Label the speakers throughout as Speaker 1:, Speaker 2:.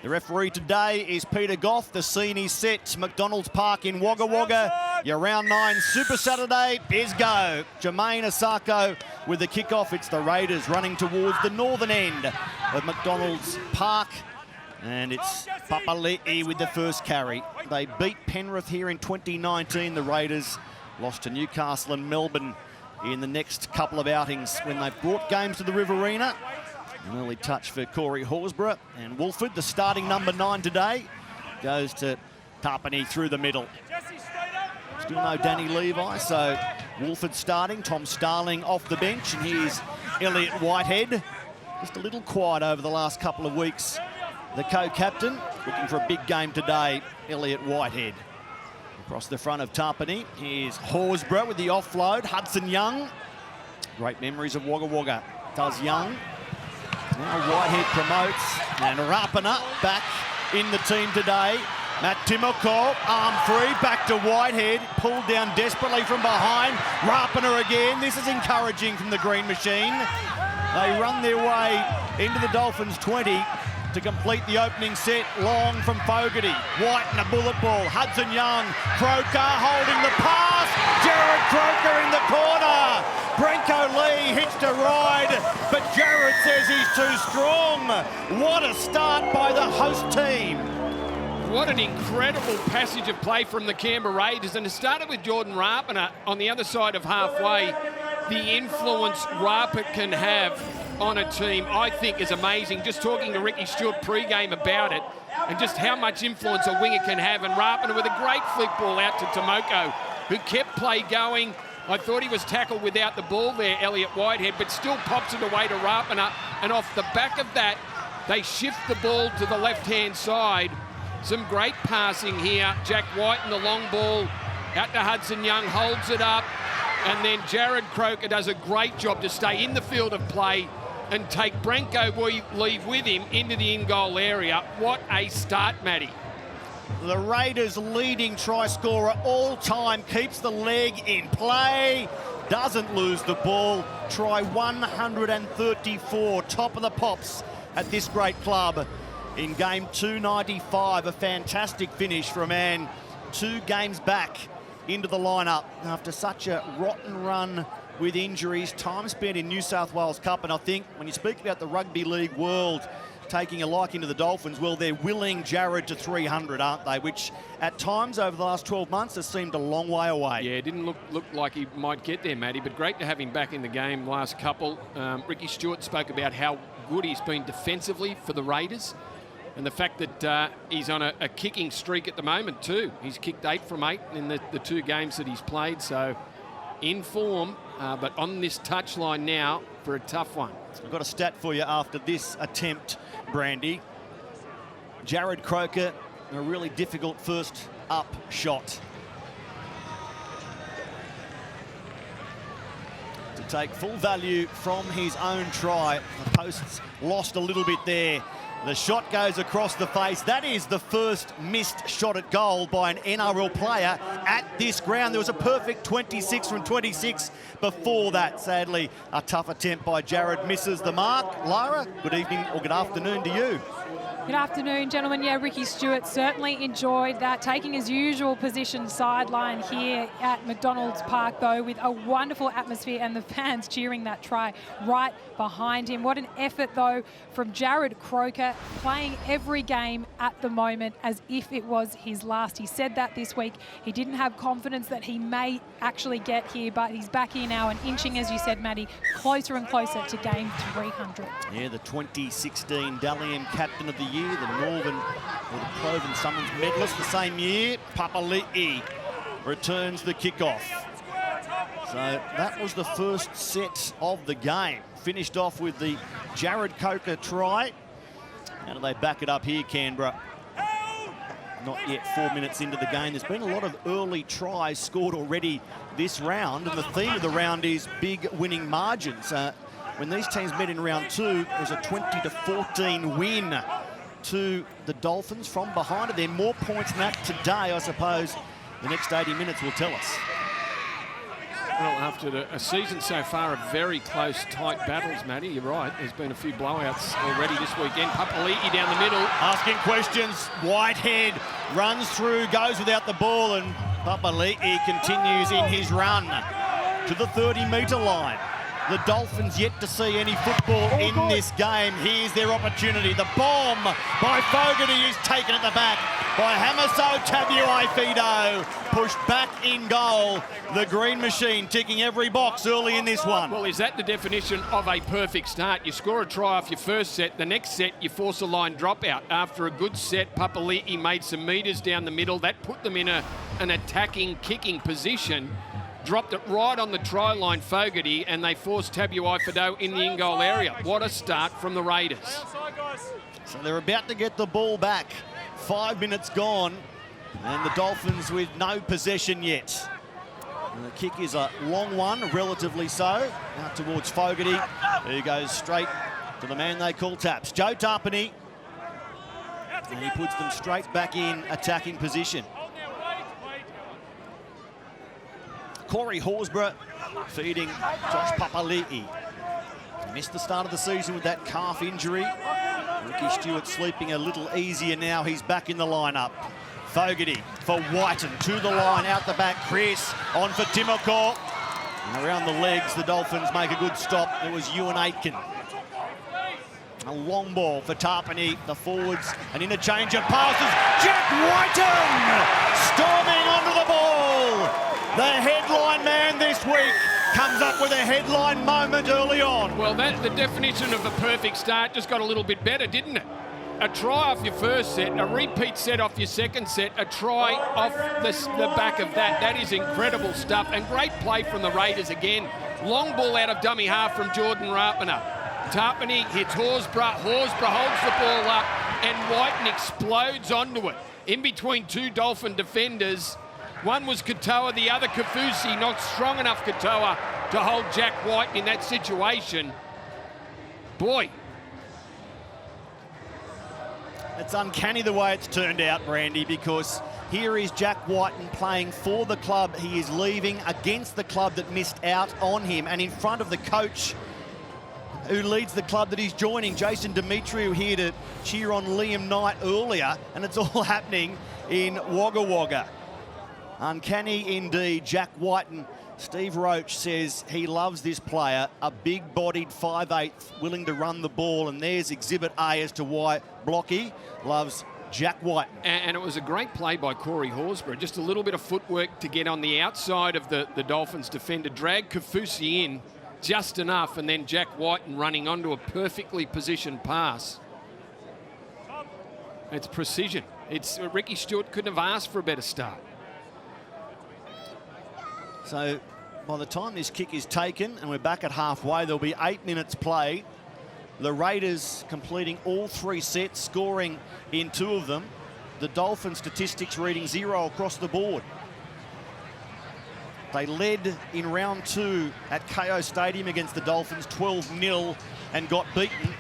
Speaker 1: The referee today is Peter Goff. The scene is set. McDonald's Park in Wagga Wagga. Your round 9 Super Saturday is go. Jermaine Asako with the kickoff. It's the Raiders running towards the northern end of McDonald's Park. And it's Papali'i with the first carry. They beat Penrith here in 2019. The Raiders lost to Newcastle and Melbourne in the next couple of outings when they brought games to the Riverina. An early touch for Corey Horsburgh. And Wolford, the starting number 9 today, goes to Tarpany through the middle. Still no Danny Levi, so Wolford starting. Tom Starling off the bench, and here's Elliot Whitehead. Just a little quiet over the last couple of weeks. The co-captain looking for a big game today, Elliot Whitehead. Across the front of Tarpany, here's Horsburgh with the offload. Hudson Young. Great memories of Wagga Wagga. Does Young. Now Whitehead promotes, and Rapana back in the team today. Matt Timoko, arm free, back to Whitehead, pulled down desperately from behind. Rapana again. This is encouraging from the Green Machine. They run their way into the Dolphins 20 to complete the opening set. Long from Fogarty. White and a bullet ball. Hudson Young. Croker holding the pass. Jared Croker in the corner. Brenko Lee hitched a ride, but Jared says he's too strong. What a start by the host team.
Speaker 2: What an incredible passage of play from the Canberra Raiders. And it started with Jordan Rapana on the other side of halfway. The influence Rapa can have on a team, I think, is amazing. Just talking to Ricky Stewart pre-game about it and just how much influence a winger can have. And Rapana with a great flick ball out to Timoko, who kept play going. I thought he was tackled without the ball there, Elliot Whitehead, but still pops it away to Rapana. And off the back of that, they shift the ball to the left-hand side. Some great passing here. Jack White in the long ball out to Hudson Young, holds it up. And then Jared Croker does a great job to stay in the field of play and take Brenko Lee with him into the in-goal area. What a start, Matty.
Speaker 1: The Raiders' leading try scorer all time keeps the leg in play, doesn't lose the ball. Try 134, top of the pops at this great club in game 295. A fantastic finish for a man 2 games back into the lineup after such a rotten run with injuries, time spent in New South Wales Cup. And I think when you speak about the rugby league world taking a liking to the Dolphins, well, they're willing Jared to 300, aren't they? Which at times over the last 12 months has seemed a long way away.
Speaker 2: Yeah, it didn't look like he might get there, Matty, but great to have him back in the game last couple. Ricky Stewart spoke about how good he's been defensively for the Raiders, and the fact that he's on a kicking streak at the moment too. He's kicked 8 from 8 in the 2 games that he's played, so in form, but on this touchline now for a tough one.
Speaker 1: I've got a stat for you after this attempt, Brandy. Jared Croker, a really difficult first up shot. To take full value from his own try. The posts lost a little bit there. The shot goes across the face. That is the first missed shot at goal by an NRL player at this ground. There was a perfect 26 from 26 before that. Sadly, a tough attempt by Jared misses the mark. Lara, good evening or good afternoon to you.
Speaker 3: Good afternoon, gentlemen. Yeah, Ricky Stewart certainly enjoyed that, taking his usual position sideline here at McDonald's Park, though, with a wonderful atmosphere and the fans cheering that try right behind him. What an effort, though, from Jared Croker, playing every game at the moment as if it was his last. He said that this week. He didn't have confidence that he may actually get here, but he's back here now and inching, as you said, Maddie, closer and closer to game 300.
Speaker 1: Yeah, the 2016 Dally M Captain of the Year, the Northern or the Cloven Summons medalist the same year, Papali'i returns the kickoff. So that was the first set of the game. Finished off with the Jared Croker try. How do they back it up here, Canberra? Not yet 4 minutes into the game. There's been a lot of early tries scored already this round, and the theme of the round is big winning margins. When these teams met in round 2, it was a 20-14 win to the Dolphins from behind. Are there more points than that today? I suppose the next 80 minutes will tell us.
Speaker 2: Well, after a season so far of very close, tight battles, Matty, you're right. There's been a few blowouts already this weekend. Papali'i down the middle.
Speaker 1: Asking questions. Whitehead runs through, goes without the ball, and Papali'i continues in his run to the 30-metre line. The Dolphins yet to see any football in this game. Here's their opportunity. The bomb by Fogarty is taken at the back by Hamiso Tabuai-Fidow. Pushed back in goal. The Green Machine ticking every box early in this one.
Speaker 2: Well, is that the definition of a perfect start? You score a try off your first set. The next set, you force a line dropout. After a good set, Papali'i made some metres down the middle. That put them in an attacking, kicking position. Dropped it right on the try line, Fogarty, and they forced Tabuai-Fidow in the in-goal area. What a start from the Raiders.
Speaker 1: So they're about to get the ball back. 5 minutes gone, and the Dolphins with no possession yet. And the kick is a long one, relatively so, out towards Fogarty, who goes straight to the man they call Taps. Joe Tarpany, and he puts them straight back in attacking position. Corey Horsburgh feeding Josh Papali'i. He missed the start of the season with that calf injury. Ricky Stewart sleeping a little easier now. He's back in the lineup. Fogarty for Whiten to the line, out the back. Chris on for Timoko. And around the legs, the Dolphins make a good stop. It was Ewan Aitken. A long ball for Tarpany. The forwards, an interchange of passes. Jack Whiten storming onto the ball. The headline man this week comes up with a headline moment early on.
Speaker 2: Well, the definition of a perfect start just got a little bit better, didn't it? A try off your first set, a repeat set off your second set, a try off the back of that. That is incredible stuff, and great play from the Raiders again. Long ball out of dummy half from Jordan Rapana. Tarpany hits Horsburgh. Horsburgh holds the ball up, and Whiten explodes onto it. In between two Dolphin defenders. One was Katoa, the other Kafusi, not strong enough Katoa to hold Jack Whiten in that situation. Boy.
Speaker 1: It's uncanny the way it's turned out, Brandy, because here is Jack Whiten playing for the club. He is leaving against the club that missed out on him, and in front of the coach who leads the club that he's joining, Jason Demetriou, here to cheer on Liam Knight earlier, and it's all happening in Wagga Wagga. Uncanny indeed. Jack Whiten, Steve Roach says he loves this player, a big-bodied 5'8", willing to run the ball, and there's Exhibit A as to why Blocky loves Jack Whiten.
Speaker 2: And it was a great play by Corey Horsburgh. Just a little bit of footwork to get on the outside of the Dolphins defender, drag Kafusi in just enough, and then Jack Whiten running onto a perfectly positioned pass. It's precision. Ricky Stewart couldn't have asked for a better start.
Speaker 1: So by the time this kick is taken and we're back at halfway, there'll be 8 minutes played. The Raiders completing all 3 sets, scoring in 2 of them. The Dolphin statistics reading 0 across the board. They led in round 2 at KO Stadium against the Dolphins 12-0 and got beaten.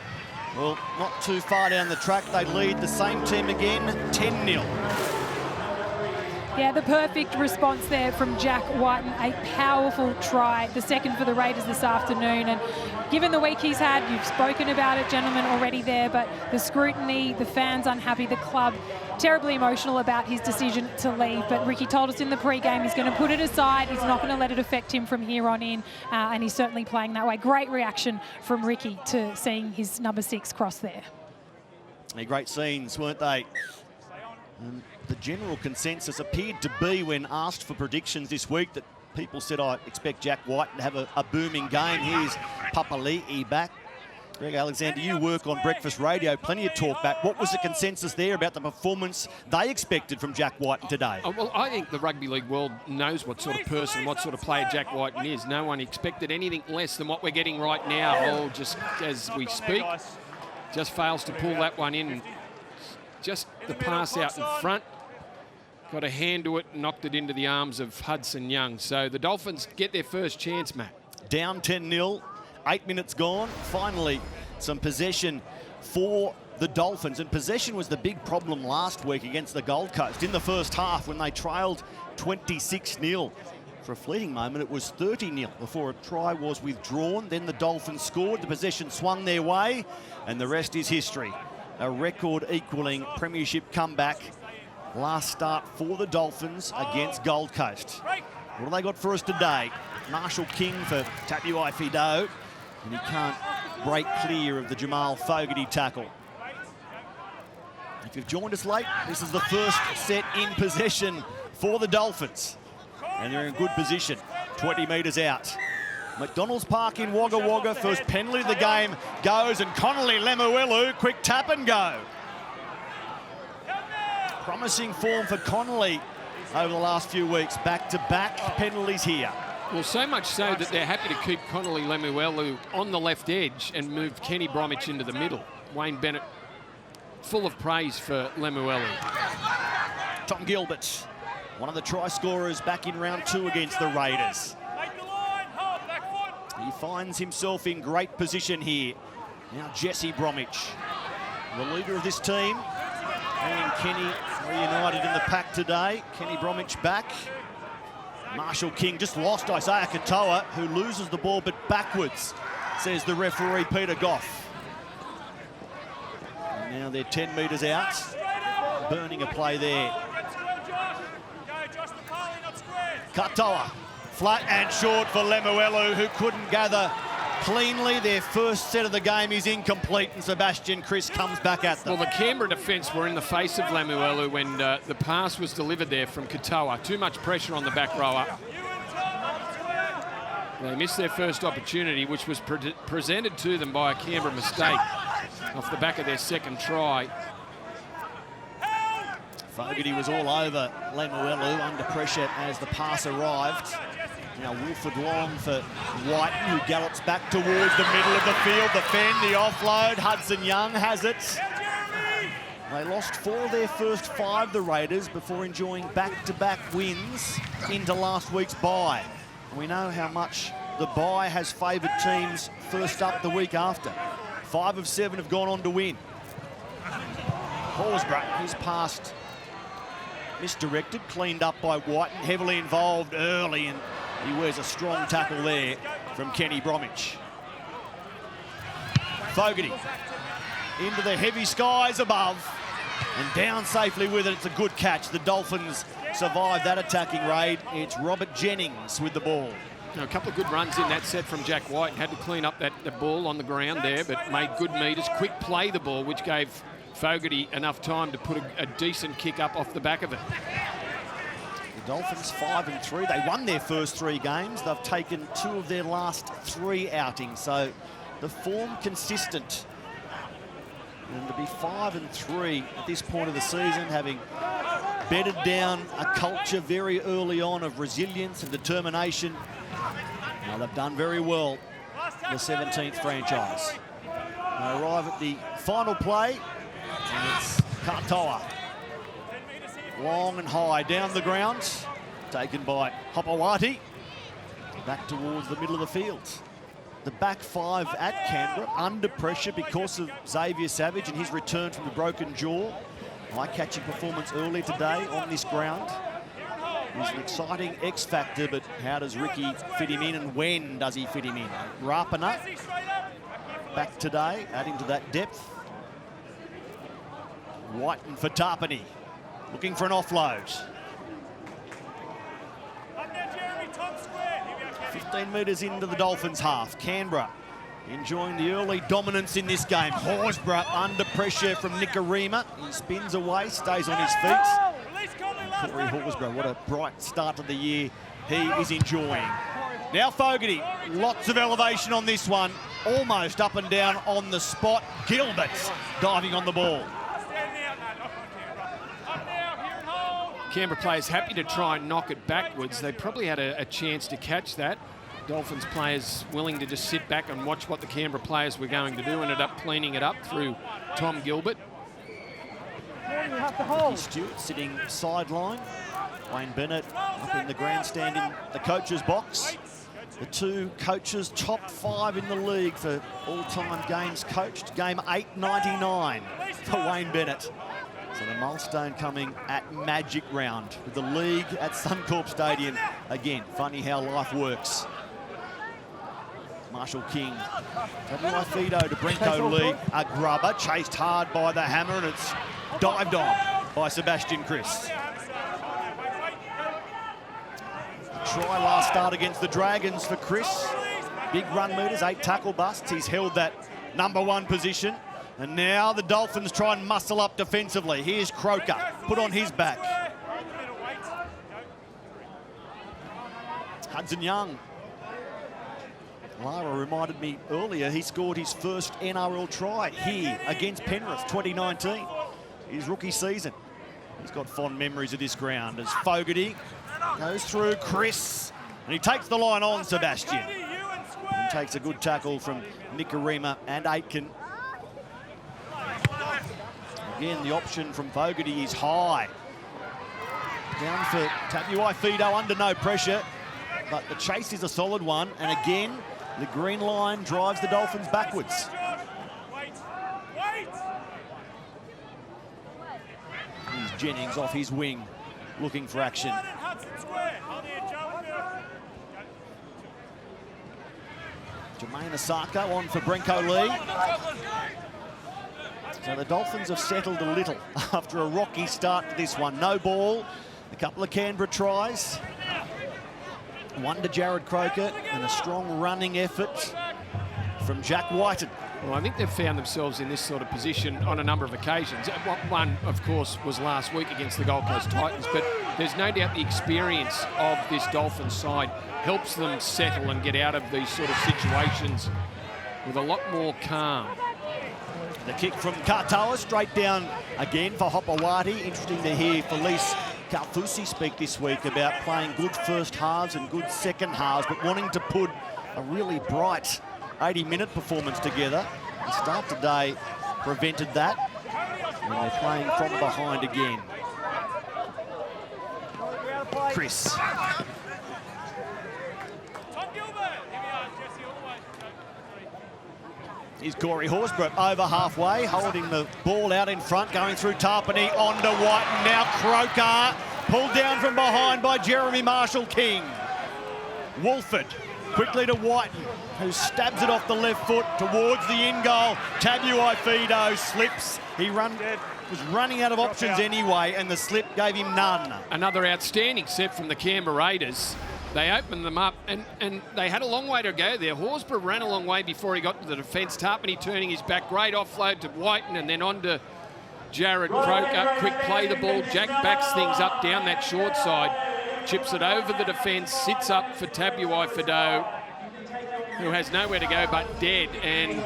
Speaker 1: Well, not too far down the track, they lead the same team again 10-0.
Speaker 3: Yeah, the perfect response there from Jack Whiten, a powerful try, the second for the Raiders this afternoon. And given the week he's had, you've spoken about it, gentlemen, already there, but the scrutiny, the fans unhappy, the club terribly emotional about his decision to leave. But Ricky told us in the pre-game he's going to put it aside. He's not going to let it affect him from here on in, and he's certainly playing that way. Great reaction from Ricky to seeing his number 6 cross there.
Speaker 1: Yeah, great scenes, weren't they? The general consensus appeared to be, when asked for predictions this week, that people said, I expect Jack Whiten to have a booming game. Here's Papali'i back. Greg Alexander, you work on breakfast radio, plenty of talk back. What was the consensus there about the performance they expected from Jack Whiten today?
Speaker 2: Well, I think the rugby league world knows what sort of person, what sort of player Jack Whiten is. No one expected anything less than what we're getting right now. Oh, just as we speak, just fails to pull that one in. Just the pass out in front. Got a hand to it and knocked it into the arms of Hudson Young. So the Dolphins get their first chance, Matt.
Speaker 1: Down 10-0, 8 minutes gone. Finally, some possession for the Dolphins. And possession was the big problem last week against the Gold Coast in the first half when they trailed 26-0. For a fleeting moment, it was 30-0 before a try was withdrawn. Then the Dolphins scored, the possession swung their way, and the rest is history. A record-equaling premiership comeback. Last start for the Dolphins against Gold Coast. What have they got for us today? Marshall King for Tapuai Fido, and he can't break clear of the Jamal Fogarty tackle. If you've joined us late, this is the first set in possession for the Dolphins. And they're in good position, 20 metres out. McDonald's Park in Wagga Wagga, first penalty of the game goes, and Connolly Lemuelu, quick tap and go. Promising form for Connolly over the last few weeks. Back-to-back penalties here.
Speaker 2: Well, so much so that they're happy to keep Connolly Lemuelu on the left edge and move Kenny Bromwich into the middle. Wayne Bennett full of praise for Lemuelu.
Speaker 1: Tom Gilbert, one of the try scorers back in round 2 against the Raiders. He finds himself in great position here. Now Jesse Bromwich, the leader of this team. And Kenny reunited in the pack today. Kenny Bromwich back. Marshall King just lost Isaiah Katoa, who loses the ball but backwards, says the referee Peter Goff. And now they're 10 metres out. Burning a play there. Katoa, flat and short for Lemuelu, who couldn't gather cleanly. Their first set of the game is incomplete, and Sebastian Chris comes back at them.
Speaker 2: Well, the Canberra defence were in the face of Lemuelu when the pass was delivered there from Katoa. Too much pressure on the back rower. They missed their first opportunity, which was presented to them by a Canberra mistake off the back of their second try.
Speaker 1: Fogarty was all over Lemuelu under pressure as the pass arrived. Now Wilford Long for Whiten, who gallops back towards the middle of the field. The fend, the offload. Hudson Young has it. They lost 4 of their first 5, the Raiders, before enjoying back-to-back wins into last week's bye. And we know how much the bye has favoured teams first up the week after. 5 of 7 have gone on to win. Horsburgh, his pass misdirected, cleaned up by Whiten, heavily involved early, and he wears a strong tackle there from Kenny Bromwich. Fogarty into the heavy skies above and down safely with it. It's a good catch. The Dolphins survive that attacking raid. It's Robert Jennings with the ball.
Speaker 2: A couple of good runs in that set from Jack White. Had to clean up the ball on the ground there, but made good meters. Quick play the ball, which gave Fogarty enough time to put a decent kick up off the back of it.
Speaker 1: The Dolphins 5-3. They won their first 3 games. They've taken 2 of their last 3 outings, so the form consistent. And to be 5-3 at this point of the season, having bedded down a culture very early on of resilience and determination, now they've done very well, the 17th franchise. They arrive at the final play, and it's Katoa. Long and high down the ground, taken by Hopawati. Back towards the middle of the field. The back 5 at Canberra, under pressure because of Xavier Savage and his return from the broken jaw. Eye-catching performance earlier today on this ground. He's an exciting X factor, but how does Ricky fit him in, and when does he fit him in? Rapana back today, adding to that depth. Whiten for Tarpany, looking for an offload. 15 metres into the Dolphins' half. Canberra enjoying the early dominance in this game. Horsburgh under pressure from Nicarima. He spins away, stays on his feet. And Corey Horsburgh, what a bright start to the year he is enjoying. Now Fogarty, lots of elevation on this one. Almost up and down on the spot. Gilbert diving on the ball.
Speaker 2: Canberra players happy to try and knock it backwards. They probably had a chance to catch that. Dolphins players willing to just sit back and watch what the Canberra players were going to do. Ended up cleaning it up through Tom Gilbert.
Speaker 1: Stewart sitting sideline. Wayne Bennett up in the grandstand in the coach's box. The 2 coaches top 5 in the league for all-time games coached. Game 899 for Wayne Bennett. So the milestone coming at Magic Round with the league at Suncorp Stadium. Again, funny how life works. Marshall King, W.I. Fido to Brenko Lee, a grubber, chased hard by the hammer, and it's dived on by Sebastian Chris. Try last start against the Dragons for Chris. Big run meters, 8 tackle busts. He's held that #1 position. And now the Dolphins try and muscle up defensively. Here's Croker, put on his back. Hudson Young. Lara reminded me earlier, he scored his first NRL try here against Penrith, 2019, his rookie season. He's got fond memories of this ground as Fogarty goes through Chris, and he takes the line on Sebastian. And takes a good tackle from Nikarima and Aitken. Again, the option from Fogarty is high. Down for Tabuai Fido under no pressure, but the chase is a solid one, and again, the green line drives the Dolphins backwards. Here's Jennings off his wing, looking for action. Jermaine Asako on for Brenko Lee. So the Dolphins have settled a little after a rocky start to this one. No ball, a couple of Canberra tries. One to Jared Croker, and a strong running effort from Jack Whiten.
Speaker 2: Well, I think they've found themselves in this sort of position on a number of occasions. One, of course, was last week against the Gold Coast Titans, but there's no doubt the experience of this Dolphins side helps them settle and get out of these sort of situations with a lot more calm.
Speaker 1: The kick from Katoa straight down again for Hopewadi. Interesting to hear Felice Kaufusi speak this week about playing good first halves and good second halves, but wanting to put a really bright 80-minute performance together. The start today prevented that, and they're playing from behind again. Chris. Here's Corey Horsburgh over halfway, holding the ball out in front, going through Tarpany, on to Whiten. Now Croker, pulled down from behind by Jeremy Marshall-King. Wolford, quickly to Whiten, who stabs it off the left foot towards the in goal. Tabuai Fido slips. He was running out of options anyway, and the slip gave him none.
Speaker 2: Another outstanding set from the Canberra Raiders. They opened them up, and they had a long way to go there. Horsburgh ran a long way before he got to the defence. Tarpany turning his back, great offload to Whiten, and then on to Jared Croker. Quick play the ball. Jack backs things up down that short side, chips it over the defence, sits up for Tabuai Fido, who has nowhere to go but dead. And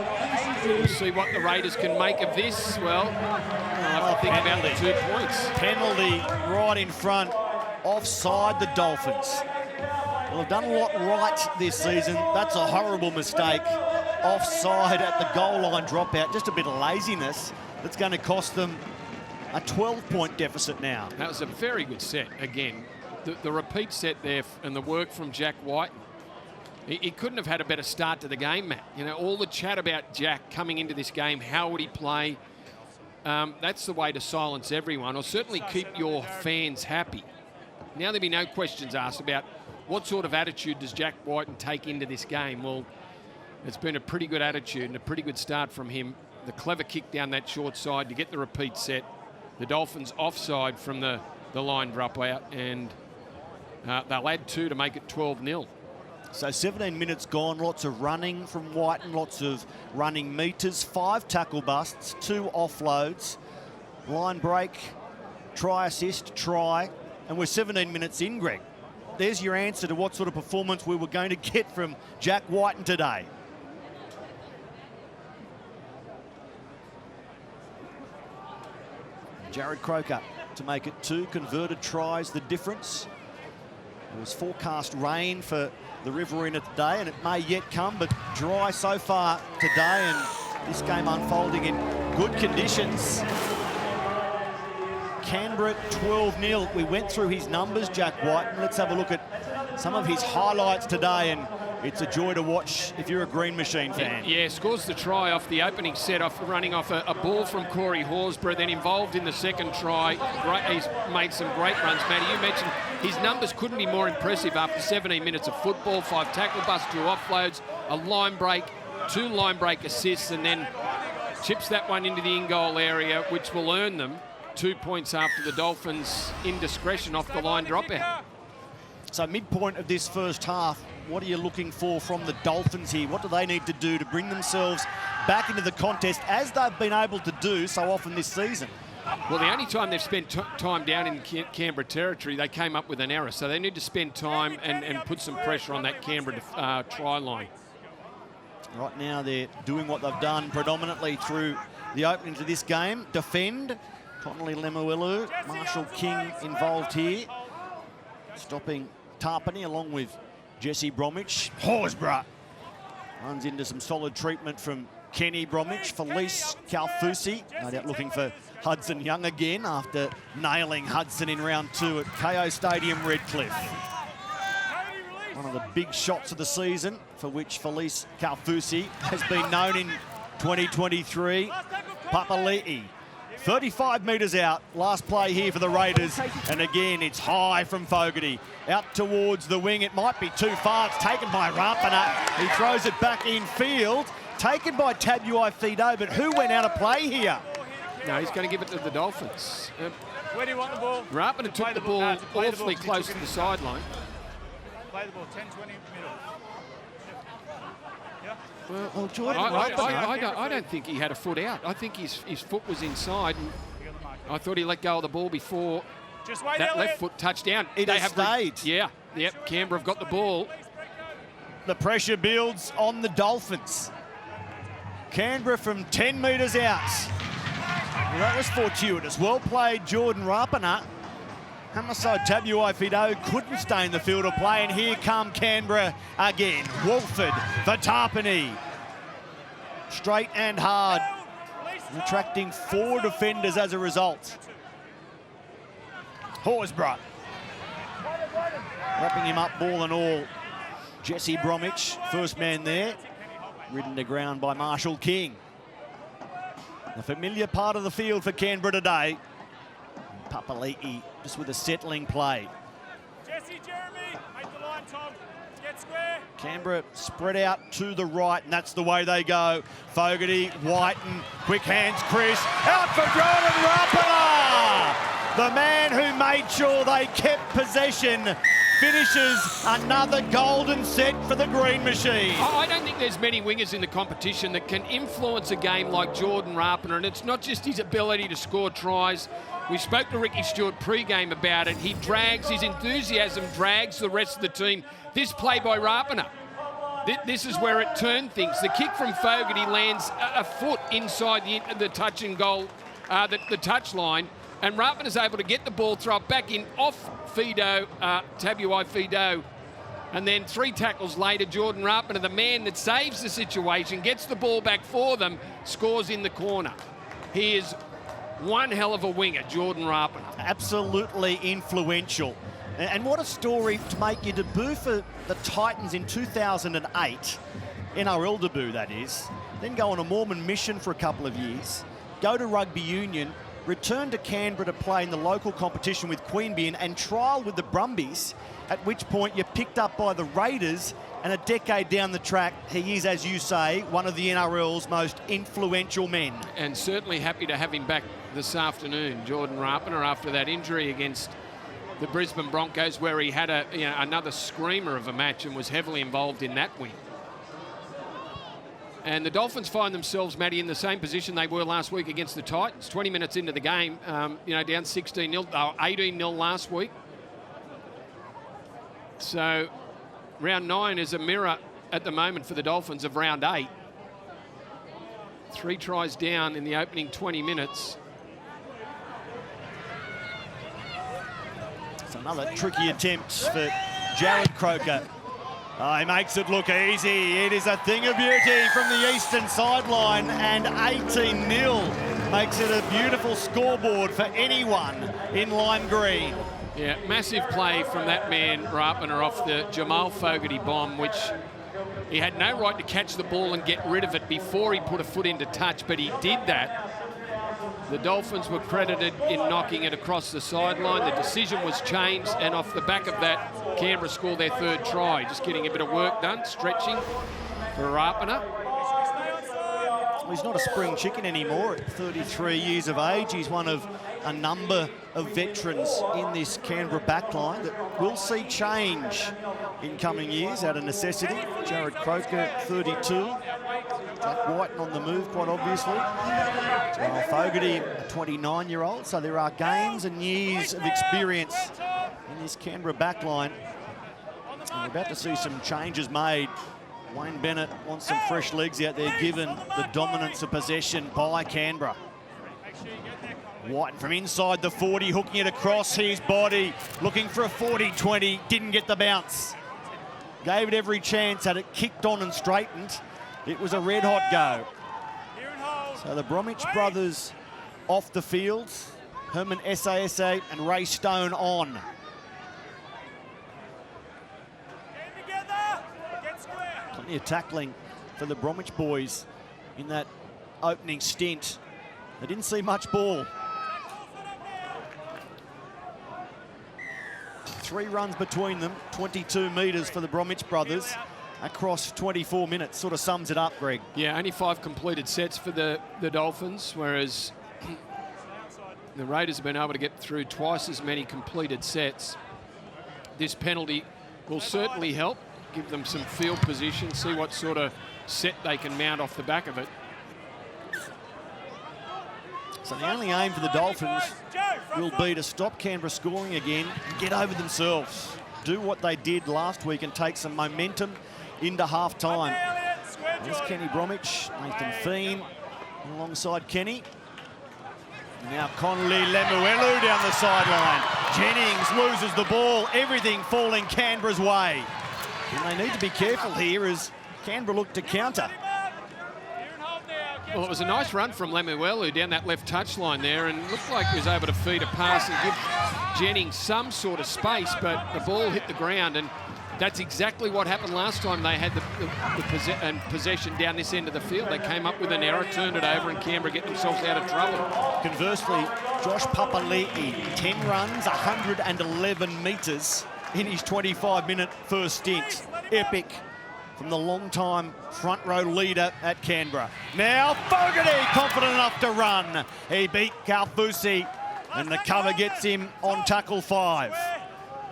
Speaker 2: we'll see what the Raiders can make of this. Well, I'll have to think about the 2 points.
Speaker 1: Penalty right in front, offside the Dolphins. Well, they've done a lot right this season. That's a horrible mistake. Offside at the goal line dropout. Just a bit of laziness that's going to cost them a 12-point deficit now.
Speaker 2: That was a very good set. Again, the repeat set there and the work from Jack Whiten. He couldn't have had a better start to the game, Matt. You know, all the chat about Jack coming into this game, how would he play? That's the way to silence everyone, or certainly keep your fans happy. Now there'll be no questions asked about what sort of attitude does Jack Whiten take into this game. Well, it's been a pretty good attitude and a pretty good start from him. The clever kick down that short side to get the repeat set. The Dolphins offside from the line dropout, and they'll add 2 to make it 12-0.
Speaker 1: So 17 minutes gone, lots of running from Whiten, lots of running meters, 5 tackle busts, 2 offloads, line break, try assist, try, and we're 17 minutes in, Greg. There's your answer to what sort of performance we were going to get from Jack Whiten today. Jared Croker to make it 2 converted tries, the difference. It was forecast rain for the Riverina today, and it may yet come, but dry so far today, and this game unfolding in good conditions. Canberra 12-0. We went through his numbers, Jack Whiten. Let's have a look at some of his highlights today, and it's a joy to watch if you're a Green Machine fan.
Speaker 2: Yeah, scores the try off the opening set, running off a ball from Corey Horsburgh, then involved in the second try. He's made some great runs, Matty. You mentioned his numbers couldn't be more impressive after 17 minutes of football, 5 tackle busts, 2 offloads, a line break, 2 line break assists, and then chips that one into the in-goal area, which will earn them 2 points after the Dolphins' indiscretion off the line dropout.
Speaker 1: So midpoint of this first half, what are you looking for from the Dolphins here? What do they need to do to bring themselves back into the contest as they've been able to do so often this season?
Speaker 2: Well, the only time they've spent time down in Canberra territory, they came up with an error. So they need to spend time and put some pressure on that Canberra try line.
Speaker 1: Right now they're doing what they've done predominantly through the opening to this game. Defend. Connolly Lemuelu, Marshall King involved here. Stopping Tarpany along with Jesse Bromwich. Horsburgh runs into some solid treatment from Kenny Bromwich. Felice Kaufusi, no doubt looking for Hudson Young again after nailing Hudson in round 2 at KO Stadium, Redcliffe. One of the big shots of the season for which Felice Kaufusi has been known in 2023. Papali'i. 35 metres out, last play here for the Raiders, and again it's high from Fogarty. Out towards the wing, it might be too far, it's taken by Rapana. He throws it back in field, taken by Tabuai Fido, but who went out of play here?
Speaker 2: No, he's going to give it to the Dolphins.
Speaker 4: Where do you want the ball?
Speaker 2: Rapana took the ball awfully close to the sideline.
Speaker 4: Play the ball, 10, 20 middle.
Speaker 2: Well, Jordan, I don't think he had a foot out. I think his foot was inside, and I thought he let go of the ball before that left foot touched down.
Speaker 1: It has stayed.
Speaker 2: Yep, Canberra have got the ball.
Speaker 1: The pressure builds on the Dolphins. Canberra from 10 metres out. Well, that was fortuitous. Well played, Jordan Rapana. Hamaso Tabuai Fido couldn't stay in the field of play, and here come Canberra again. Wolford for Tarpany. Straight and hard, attracting 4 defenders as a result. Horsburgh wrapping him up, ball and all. Jesse Bromwich, first man there, ridden to ground by Marshall King. A familiar part of the field for Canberra today. Papali'i just with a settling play.
Speaker 4: Jesse, Jeremy, make the line, Tom. Get square.
Speaker 1: Canberra spread out to the right, and that's the way they go. Fogarty, Whiten, quick hands, Chris. Out for Jordan Rapana! The man who made sure they kept possession finishes another golden set for the Green Machine.
Speaker 2: I don't think there's many wingers in the competition that can influence a game like Jordan Rapana, and it's not just his ability to score tries. We spoke to Ricky Stewart pre-game about it. He drags, his enthusiasm drags the rest of the team. This play by Rapana, this is where it turned things. The kick from Fogarty lands a foot inside the touch and goal, the touch line, and Rapana's able to get the ball, throw it back in off Fido, Tabuai Fido, and then 3 tackles later, Jordan Rapana, the man that saves the situation, gets the ball back for them, scores in the corner. He is one hell of a winger, Jordan Rapana.
Speaker 1: Absolutely influential. And what a story to make your debut for the Titans in 2008, NRL debut that is, then go on a Mormon mission for a couple of years, go to rugby union, return to Canberra to play in the local competition with Queanbeyan and trial with the Brumbies, at which point you're picked up by the Raiders, and a decade down the track, he is, as you say, one of the NRL's most influential men.
Speaker 2: And certainly happy to have him back this afternoon, Jordan Rapana, after that injury against the Brisbane Broncos, where he had another screamer of a match and was heavily involved in that win. And the Dolphins find themselves, Matty, in the same position they were last week against the Titans. 20 minutes into the game, down 16-0, they were 18-0 last week. So round 9 is a mirror at the moment for the Dolphins of round 8. 3 tries down in the opening 20 minutes.
Speaker 1: It's another tricky attempt for Jared Croker. He makes it look easy. It is a thing of beauty from the eastern sideline, and 18-0 makes it a beautiful scoreboard for anyone in lime green.
Speaker 2: Yeah, massive play from that man, Rapana, off the Jamal Fogarty bomb, which He had no right to catch the ball and get rid of it before he put a foot into touch, but he did that. The Dolphins were credited in knocking it across the sideline. The decision was changed, and off the back of that, Canberra scored their 3rd try. Just getting a bit of work done, stretching for Rapana.
Speaker 1: Well, he's not a spring chicken anymore at 33 years of age. He's one of a number of veterans in this Canberra backline that will see change in coming years out of necessity. Jared Croker, 32. Jack Whiten on the move, quite obviously. Joel Fogarty, a 29-year-old. So there are gains and years of experience in this Canberra backline. And we're about to see some changes made. Wayne Bennett wants some fresh legs out there, given the dominance of possession by Canberra. Whiten from inside the 40, hooking it across his body, looking for a 40-20, didn't get the bounce. Gave it every chance, had it kicked on and straightened. It was a red-hot go. So the Bromwich brothers off the field. Herman Essa and Ray Stone on. Plenty of tackling for the Bromwich boys in that opening stint. They didn't see much ball. 3 runs between them, 22 metres for the Bromwich brothers across 24 minutes. Sort of sums it up, Greg.
Speaker 2: Yeah, only 5 completed sets for the Dolphins, whereas the Raiders have been able to get through twice as many completed sets. This penalty will certainly help, give them some field position, see what sort of set they can mount off the back of it.
Speaker 1: So the only aim for the Dolphins will be to stop Canberra scoring again and get over themselves. Do what they did last week and take some momentum into half-time. There's Kenny Bromwich, Nathan Feen alongside Kenny. Now Connolly Lemuelu down the sideline. Jennings loses the ball, everything falling Canberra's way. And they need to be careful here as Canberra look to counter.
Speaker 2: Well, it was a nice run from Lemuelu down that left touchline there, and looked like he was able to feed a pass and give Jennings some sort of space, but the ball hit the ground, and that's exactly what happened last time they had the possession down this end of the field. They came up with an error, turned it over, and Canberra get themselves out of trouble.
Speaker 1: Conversely, Josh Papali'i, 10 runs, 111 metres in his 25-minute first stint. Epic from the long-time front row leader at Canberra. Now Fogarty, confident enough to run. He beat Kaufusi, and the cover gets him on tackle 5.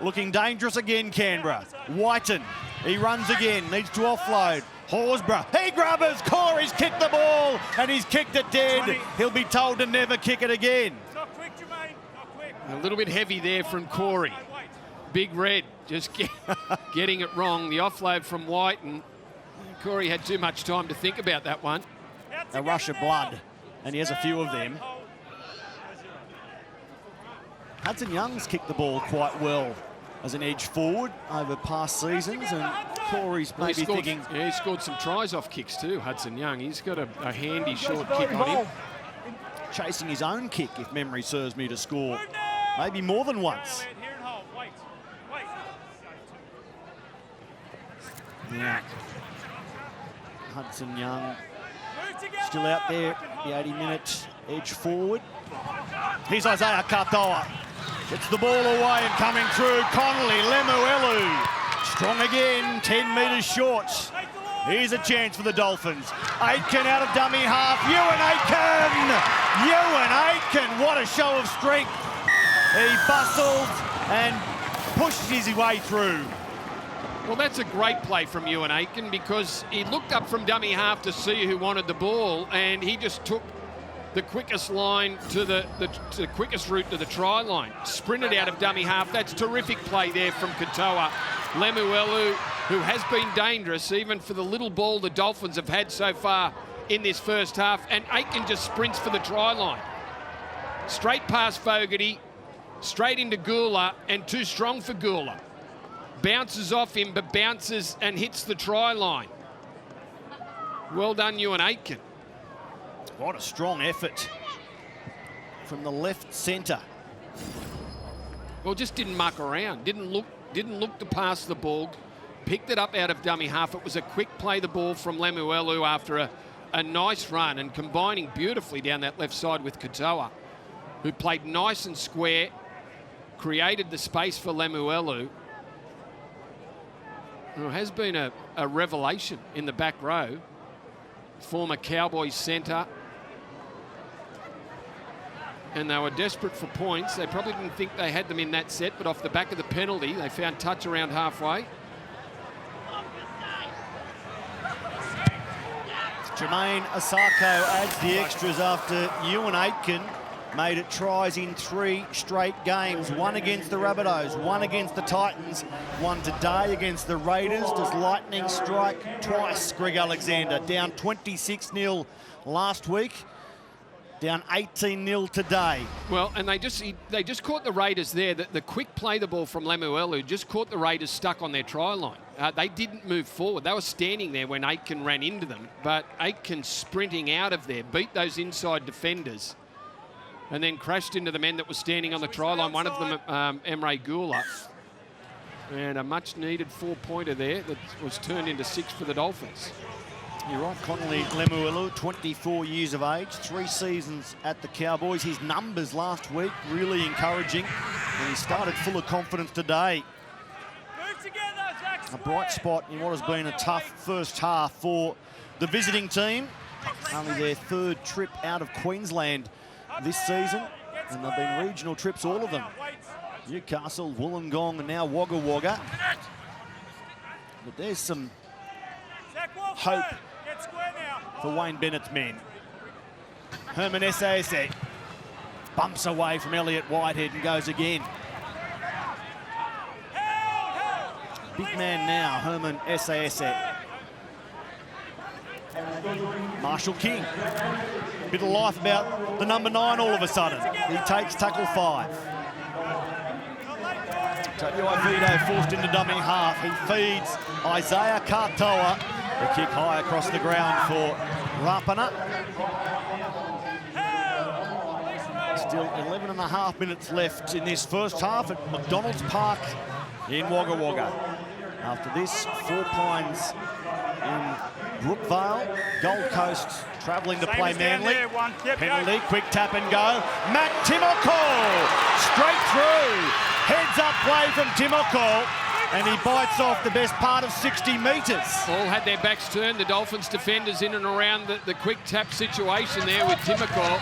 Speaker 1: Looking dangerous again, Canberra. Whiten, he runs again, needs to offload. Horsburgh, he grubbers, Corey's kicked the ball, and he's kicked it dead. He'll be told to never kick it again.
Speaker 2: A little bit heavy there from Corey. Big Red just getting it wrong. The offload from Whiten. Corey had too much time to think about that one.
Speaker 1: A rush of blood, and he has a few of them. Hudson Young's kicked the ball quite well as an edge forward over past seasons, and Corey's maybe thinking...
Speaker 2: Yeah, he scored some tries off kicks too, Hudson Young. He's got a handy short kick on him.
Speaker 1: Chasing his own kick, if memory serves me, to score maybe more than once. Yeah. Hudson Young still out there, the 80-minute edge forward. Here's Isaiah Katoa. Gets the ball away and coming through. Connolly, Lemuelu. Strong again, 10 metres short. Here's a chance for the Dolphins. Aitken out of dummy half. Ewan Aitken, what a show of strength. He bustled and pushed his way through.
Speaker 2: Well, that's a great play from Ewan Aitken, because he looked up from dummy half to see who wanted the ball, and he just took the quickest line to the quickest route to the try line. Sprinted out of dummy half. That's terrific play there from Katoa. Lemuelu, who has been dangerous even for the little ball the Dolphins have had so far in this first half, and Aitken just sprints for the try line. Straight past Fogarty, straight into Gula, and too strong for Gula. Bounces off him, but bounces and hits the try line. Well done, Ewan Aitken.
Speaker 1: What a strong effort from the left centre.
Speaker 2: Well, just didn't muck around. Didn't look to pass the ball. picked it up out of dummy half. It was a quick play the ball from Lemuelu after a nice run and combining beautifully down that left side with Katoa, who played nice and square, created the space for Lemuelu, who has been a revelation in the back row. Former Cowboys centre. And they were desperate for points. They probably didn't think they had them in that set, but off the back of the penalty, they found touch around halfway.
Speaker 1: Jermaine Asako adds the extras after Ewan Aitken made it tries in 3 straight games. One against the Rabbitohs, one against the Titans, one today against the Raiders. Does lightning strike twice, Greg Alexander? Down 26-0 last week, down 18-0 today.
Speaker 2: Well, and they just caught the Raiders there. The quick play the ball from Lemuelu just caught the Raiders stuck on their try line. They didn't move forward. They were standing there when Aitken ran into them, but Aitken sprinting out of there, beat those inside defenders, and then crashed into the men that were standing on the try line, one of them, Emre Gula. And a much-needed 4-pointer there that was turned into 6 for the Dolphins.
Speaker 1: You're right, Connolly Lemuelu, 24 years of age, 3 seasons at the Cowboys. His numbers last week really encouraging, and he started full of confidence today. A bright spot in what has been a tough first half for the visiting team. Only their 3rd trip out of Queensland this season, and they've been regional trips, all of them. Newcastle, Wollongong, and now Wagga Wagga. But there's some hope for Wayne Bennett's men. Herman Ese bumps away from Elliott Whitehead and goes again. Big man now, Herman Ese. Marshall King. Bit of life about the number 9 all of a sudden. He takes tackle 5. Taio Vito forced into dummy half. He feeds Isaiah Katoa. The kick high across the ground for Rapana. Still 11.5 minutes left in this first half at McDonald's Park in Wagga Wagga. After this, 4 Pines in Brookvale. Gold Coast travelling to play Manly. Penalty, quick tap and go. Matt Timoko straight through. Heads up play from Timoko, and he bites off the best part of 60 metres.
Speaker 2: All had their backs turned, the Dolphins defenders in and around the quick tap situation there with Timoko.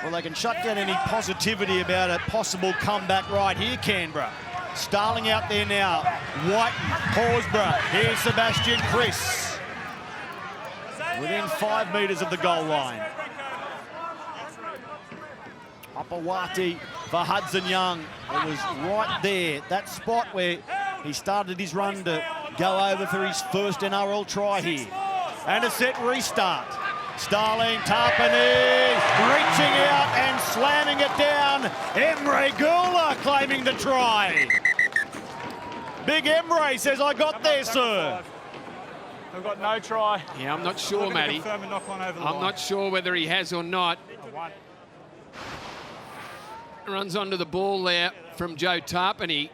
Speaker 1: Well, they can shut down any positivity about a possible comeback right here, Canberra. Starling out there now. Whiten, Horsburgh. Here's Sebastian Chris. Within 5 metres of the goal line. Apawati for Hudson Young. It was right there, that spot where he started his run to go over for his first NRL try here. And a set restart. Starling, Tarpany, reaching out and slamming it down. Emre Gula claiming the try. Big Emre says, I got there, sir.
Speaker 4: We've got no try.
Speaker 2: Yeah, I'm not sure, Matty. I'm not sure whether he has or not. Runs onto the ball there from Joe Tarpany.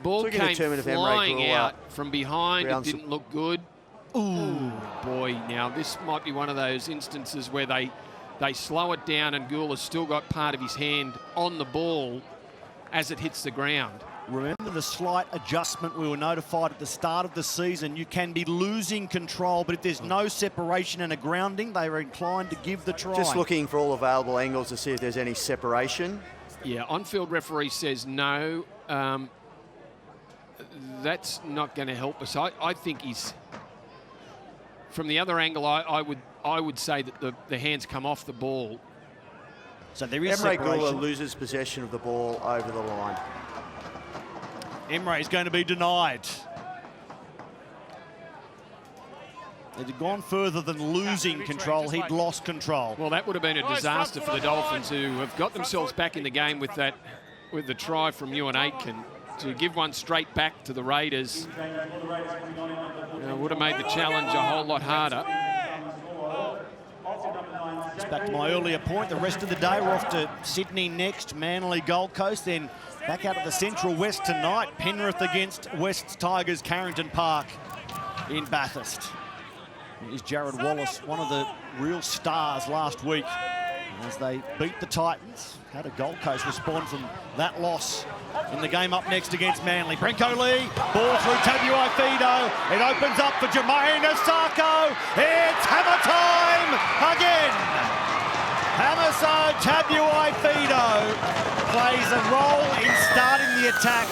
Speaker 2: Ball came flying out from behind. It didn't look good. Ooh, boy. Now, this might be one of those instances where they slow it down and Gula's still got part of his hand on the ball as it hits the ground.
Speaker 1: Remember the slight adjustment we were notified at the start of the season. You can be losing control, but if there's no separation and a grounding, they are inclined to give the try.
Speaker 5: Just looking for all available angles to see if there's any separation.
Speaker 2: Yeah, on-field referee says no. That's not going to help us. I think he's... From the other angle, I would say that the hands come off the ball.
Speaker 1: So there is
Speaker 5: Emre
Speaker 1: separation.
Speaker 5: Gula loses possession of the ball over the line.
Speaker 1: Emre is going to be denied. They'd gone further than losing control. He'd lost control.
Speaker 2: Well, that would have been a disaster for the Dolphins, who have got themselves back in the game with the try from Ewan Aitken. To give one straight back to the Raiders would have made the challenge a whole lot harder.
Speaker 1: Just back to my earlier point, the rest of the day we're off to Sydney next, Manly, Gold Coast, then back out of the Central West tonight, Penrith against West Tigers, Carrington Park in Bathurst. Here's Jared Wallace, one of the real stars last week as they beat the Titans. How did Gold Coast respond from that loss in the game up next against Manly? Brenko Lee, ball through Tabuai Fido. It opens up for Jermaine Asako. It's hammer time again. Hamaso Tabuai Fido plays a role in starting the attack.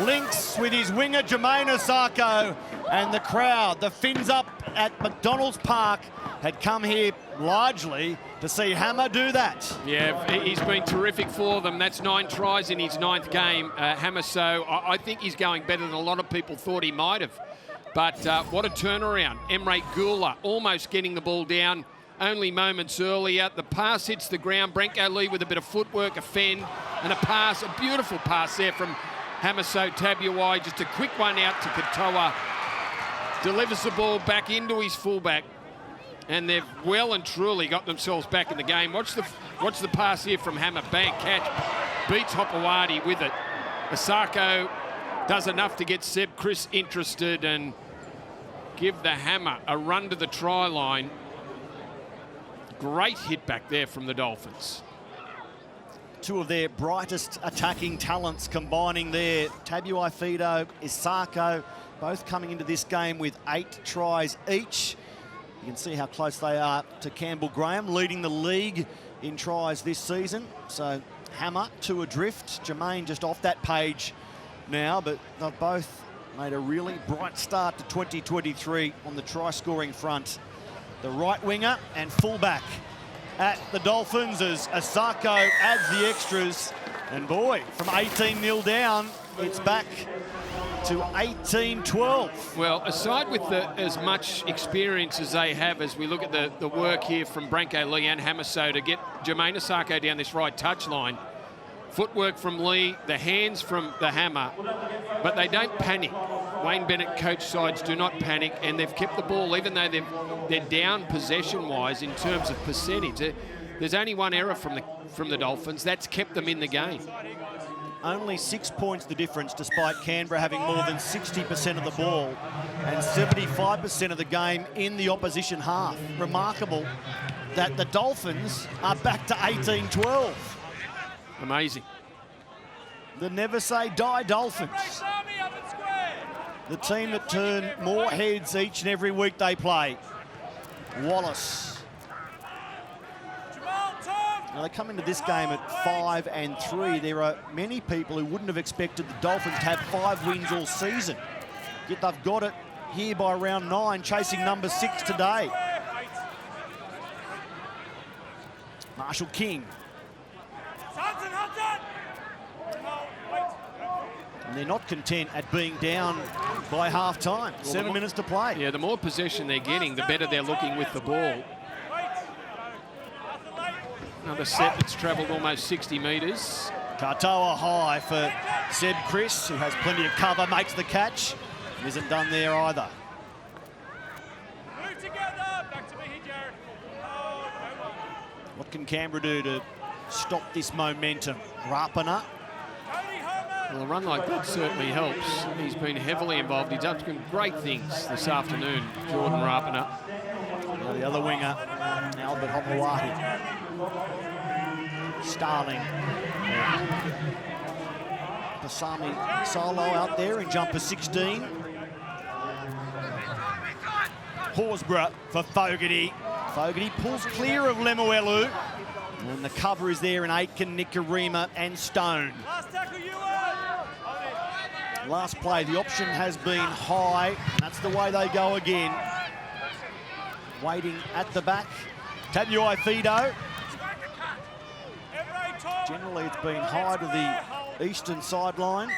Speaker 1: Links with his winger Jermaine Asako, and the crowd, the fins up at McDonald's Park, had come here largely to see Hammer do that.
Speaker 2: Yeah, he's been terrific for them. That's 9 tries in his 9th game, Hammer. So I think he's going better than a lot of people thought he might have. But what a turnaround. Emre Gula almost getting the ball down only moments earlier. The pass hits the ground. Brenko Lee with a bit of footwork, a fend, and a pass. A beautiful pass there from Hamaso Tabuai. Just a quick one out to Katoa. Delivers the ball back into his fullback. And they've well and truly got themselves back in the game. Watch the pass here from Hammer. Bang, catch. Beats Hopewadi with it. Asako does enough to get Seb Chris interested and give the Hammer a run to the try line. Great hit back there from the Dolphins.
Speaker 1: Two of their brightest attacking talents combining there. Tabuai Fido, Asako, both coming into this game with 8 tries each. You can see how close they are to Campbell Graham, leading the league in tries this season. So Hammer 2 adrift. Jermaine just off that page now, but they've both made a really bright start to 2023 on the try-scoring front. The right winger and fullback at the Dolphins as Asako adds the extras. And boy, from 18-0 down, it's back to 18-12.
Speaker 2: Well, aside with as much experience as they have, as we look at the work here from Brenko Lee and Hamaso to get Jermaine Asako down this right touch line, footwork from Lee, the hands from the Hammer, but they don't panic. Wayne Bennett coach sides do not panic, and they've kept the ball, even though they're down possession-wise in terms of percentage. There's only one error from the Dolphins. That's kept them in the game.
Speaker 1: Only 6 points the difference, despite Canberra having more than 60% of the ball and 75% of the game in the opposition half. Remarkable that the Dolphins are back to 18-12.
Speaker 2: Amazing.
Speaker 1: The never say die Dolphins. The team that turn more heads each and every week they play. Wallace. Now they come into this game at 5-3. There are many people who wouldn't have expected the Dolphins to have 5 wins all season. Yet they've got it here by round 9, chasing number 6 today. Marshall King. And they're not content at being down by half-time. Well, 7 minutes to play.
Speaker 2: Yeah, the more possession they're getting, the better they're looking with the ball. Another set that's travelled almost 60 metres.
Speaker 1: Katoa high for Seb Chris, who has plenty of cover, makes the catch. Isn't done there either.
Speaker 4: Move together. Back to me here, Jared.
Speaker 1: What can Canberra do to stop this momentum? Rapana.
Speaker 2: Well, a run like that certainly helps. He's been heavily involved. He's done some great things this afternoon, Jordan Rapana.
Speaker 1: Now the other winger, Albert Hopewadi. Starling. Pasami Solo out there in jumper 16. Horsburgh for Fogarty. Fogarty pulls clear of Lemuelu. And the cover is there in Aitken, Nikarima and Stone. Last play, the option has been high. That's the way they go again. Waiting at the back. Tabuai Fido. Generally, it's been high to the eastern sideline.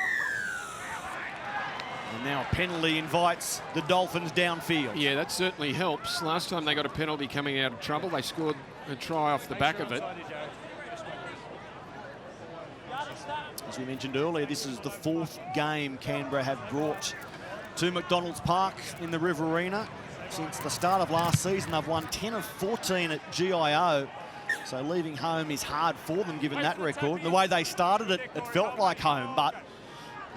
Speaker 1: And now a penalty invites the Dolphins downfield.
Speaker 2: Yeah, that certainly helps. Last time they got a penalty coming out of trouble, they scored a try off the back of it.
Speaker 1: As we mentioned earlier, this is the 4th game Canberra have brought to McDonald's Park in the River Arena. since the start of last season. They've won 10 of 14 at GIO. So leaving home is hard for them, given that record. The way they started it, it felt like home. But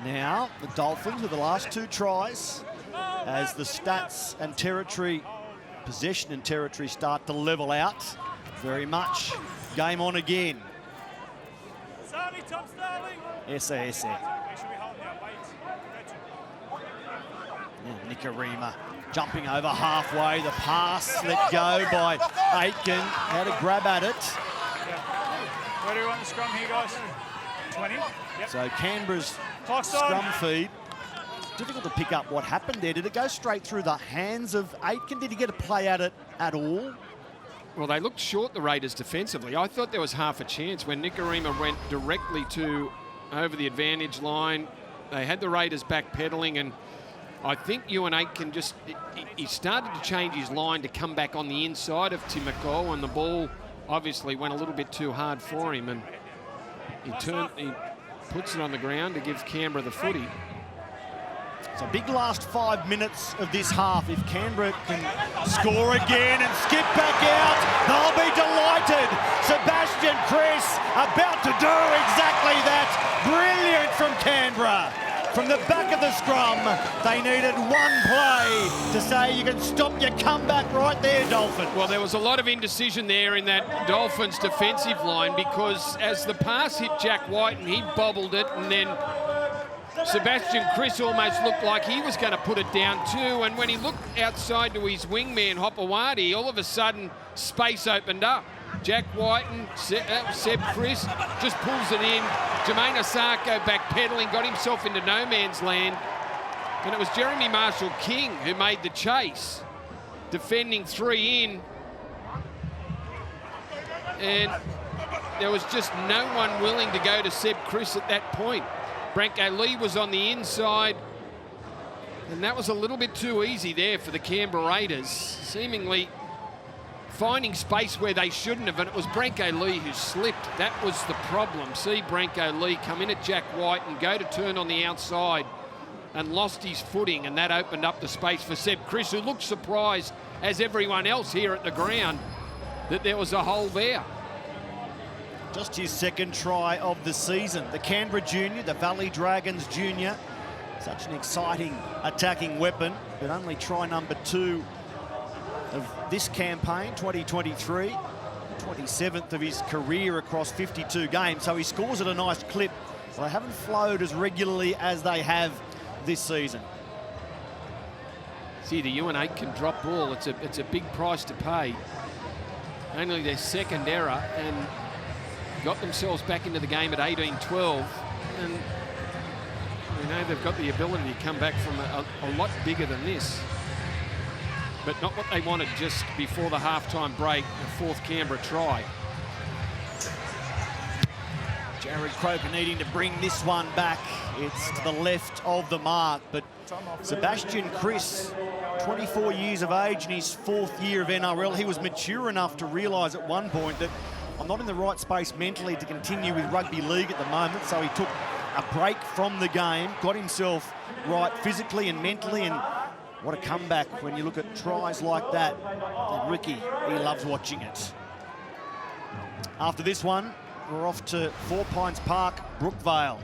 Speaker 1: now the Dolphins with the last 2 tries, as the stats and territory, possession and territory start to level out. Very much game on again. SASA. Nicarima jumping over halfway. The pass let go by Aitken. Had a grab at it.
Speaker 4: Where do we want the scrum here, guys? 20. Yep.
Speaker 1: So Canberra's
Speaker 4: Clock's on.
Speaker 1: scrum feed. It's difficult to pick up what happened there. Did it go straight through the hands of Aitken? Did he get a play at it at all?
Speaker 2: Well, they looked short, the Raiders, defensively. I thought there was half a chance when Nicarima went directly to over the advantage line. They had the Raiders backpedaling, and I think Ewan Aitken just, he started to change his line to come back on the inside of Timoko, and the ball obviously went a little bit too hard for him, and he puts it on the ground to give Canberra the footy.
Speaker 1: It's a big last 5 minutes of this half. If Canberra can score again and skip back out, they'll be delighted. Sebastian Chris about to do exactly that. Brilliant from Canberra. From the back of the scrum, they needed one play to say you can stop your comeback right there, Dolphins.
Speaker 2: Well, there was a lot of indecision there in that Dolphins defensive line, because as the pass hit Jack White and he bobbled it, and then Sebastian Chris almost looked like he was going to put it down too, and when he looked outside to his wingman Hopewadi, all of a sudden space opened up. Jack White and Seb Chris just pulls it in. Jermaine Osako backpedaling, got himself into no man's land, and it was Jeremy Marshall-King who made the chase, defending 3 in, and there was just no one willing to go to Seb Chris at that point. Branko Lee was on the inside, and that was a little bit too easy there for the Canberra Raiders, seemingly finding space where they shouldn't have, and it was Branko Lee who slipped. That was the problem. See Branko Lee come in at Jack White and go to turn on the outside and lost his footing, and that opened up the space for Seb Chris, who looked surprised, as everyone else here at the ground, that there was a hole there.
Speaker 1: Just his 2nd try of the season. The Canberra junior, the Valley Dragons junior. Such an exciting attacking weapon, but only try number 2 of this campaign, 2023. 27th of his career across 52 games, so he scores at a nice clip. They haven't flowed as regularly as they have this season.
Speaker 2: See, the Ewan Aitken drop ball, it's a big price to pay. Only their 2nd error, and got themselves back into the game at 18-12, and we know they've got the ability to come back from a lot bigger than this, but not what they wanted just before the halftime break, the 4th Canberra try.
Speaker 1: Jared Croker needing to bring this one back. It's to the left of the mark, but Sebastian Chris, 24 years of age in his 4th year of NRL, he was mature enough to realise at one point that I'm not in the right space mentally to continue with rugby league at the moment, so he took a break from the game, got himself right physically and mentally, and what a comeback when you look at tries like that. And Ricky, he loves watching it. After this one, we're off to 4 Pines Park, Brookvale.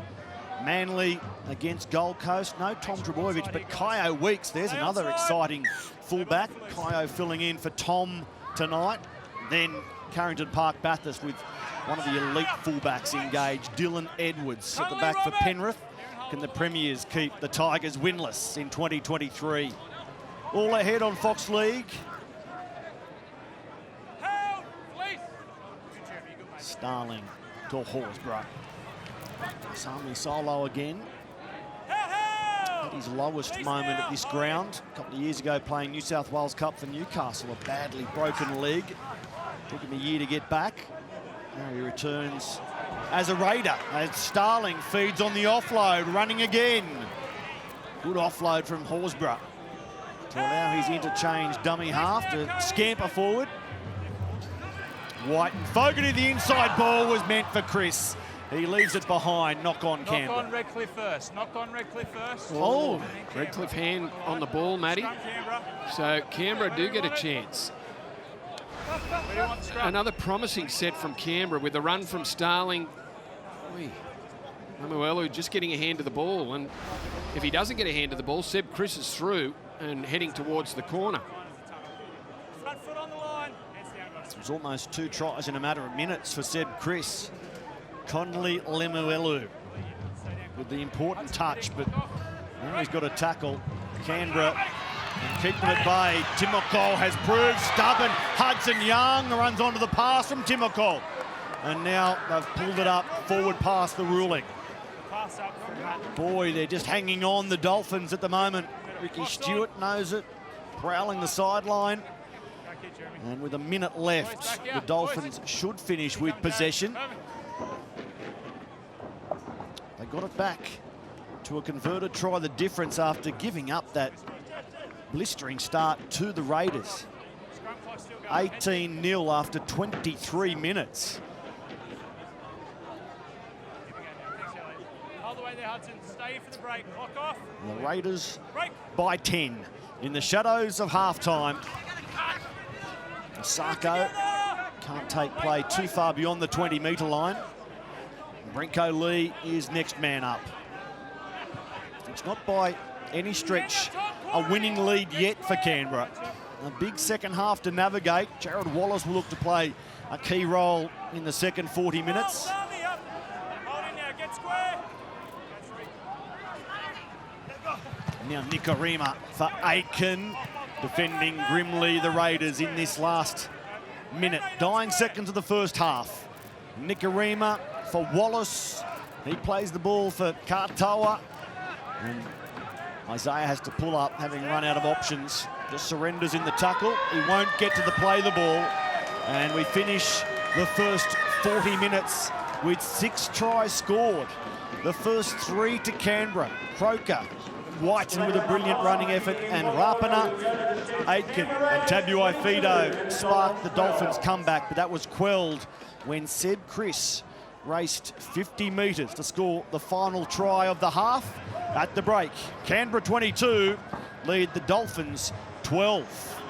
Speaker 1: Manly against Gold Coast. No Tom Trebojevic, but Kaio Weeks. There's another exciting fullback. Kaio filling in for Tom tonight. Then Carrington Park Bathurst with one of the elite fullbacks engaged, Dylan Edwards at the back for Penrith. Can the Premiers keep the Tigers winless in 2023? All ahead on Fox League. Starling to Horsburgh. Sami Solo again. At his lowest moment at this ground. A couple of years ago playing New South Wales Cup for Newcastle, a badly broken leg. Took him a year to get back. Now he returns as a Raider, as Starling feeds on the offload, running again. Good offload from Horsburgh to allow his interchange dummy half to scamper forward. White and Fogarty, the inside ball was meant for Chris. He leaves it behind. Knock on
Speaker 4: Knock
Speaker 1: Canberra.
Speaker 4: on Redcliffe first. Knock on Redcliffe first.
Speaker 2: Oh, Redcliffe hand on the ball, Matty.
Speaker 4: Scrum, Canberra.
Speaker 2: So Canberra do get a chance.
Speaker 4: We don't want scrum.
Speaker 2: Another promising set from Canberra with a run from Starling. Lemuelu just getting a hand to the ball, and if he doesn't get a hand to the ball, Seb Chris is through and heading towards the corner.
Speaker 4: Front foot on the line. Hands down, guys.
Speaker 1: It was almost 2 tries in a matter of minutes for Seb Chris. Conley Lemuelu with the important touch, but now he's got a tackle. Canberra and keep them at bay. Timoko has proved stubborn. Hudson Young runs onto the pass from Timoko. And now they've pulled it up forward past the ruling.
Speaker 4: Pass up from Matt.
Speaker 1: Boy, they're just hanging on, the Dolphins at the moment. Ricky Stewart knows it, prowling the sideline.
Speaker 4: Back here, Jeremy.
Speaker 1: And with a minute left, the Dolphins should finish with possession. They got it back to a converted try, the difference after giving up that blistering start to the Raiders.
Speaker 4: Scrum clock still going.
Speaker 1: 18-0 after 23 minutes.
Speaker 4: Hold the way there, Hudson. Stay for the break. Clock off.
Speaker 1: The Raiders
Speaker 4: Break.
Speaker 1: by 10 in the shadows of halftime. Sako can't take play too far beyond the 20-metre line. Brinko Lee is next man up. It's not by any stretch a winning lead yet for Canberra. A big second half to navigate. Jared Wallace will look to play a key role in the second 40 minutes.
Speaker 4: Hold in now. Get square.
Speaker 1: Now Nikorima for Aiken, defending grimly the Raiders in this last minute. Dying seconds of the first half. Nikorima for Wallace. He plays the ball for Katoa. And Isaiah has to pull up, having run out of options. Just surrenders in the tackle. He won't get to the play the ball. And we finish the first 40 minutes with 6 tries scored. The first 3 to Canberra. Croker, Whiten with a brilliant running effort, and Rapana, Aitken and Tabuai Fido sparked the Dolphins' comeback, but that was quelled when Seb Chris raced 50 metres to score the final try of the half at the break. Canberra 22 lead the Dolphins 12.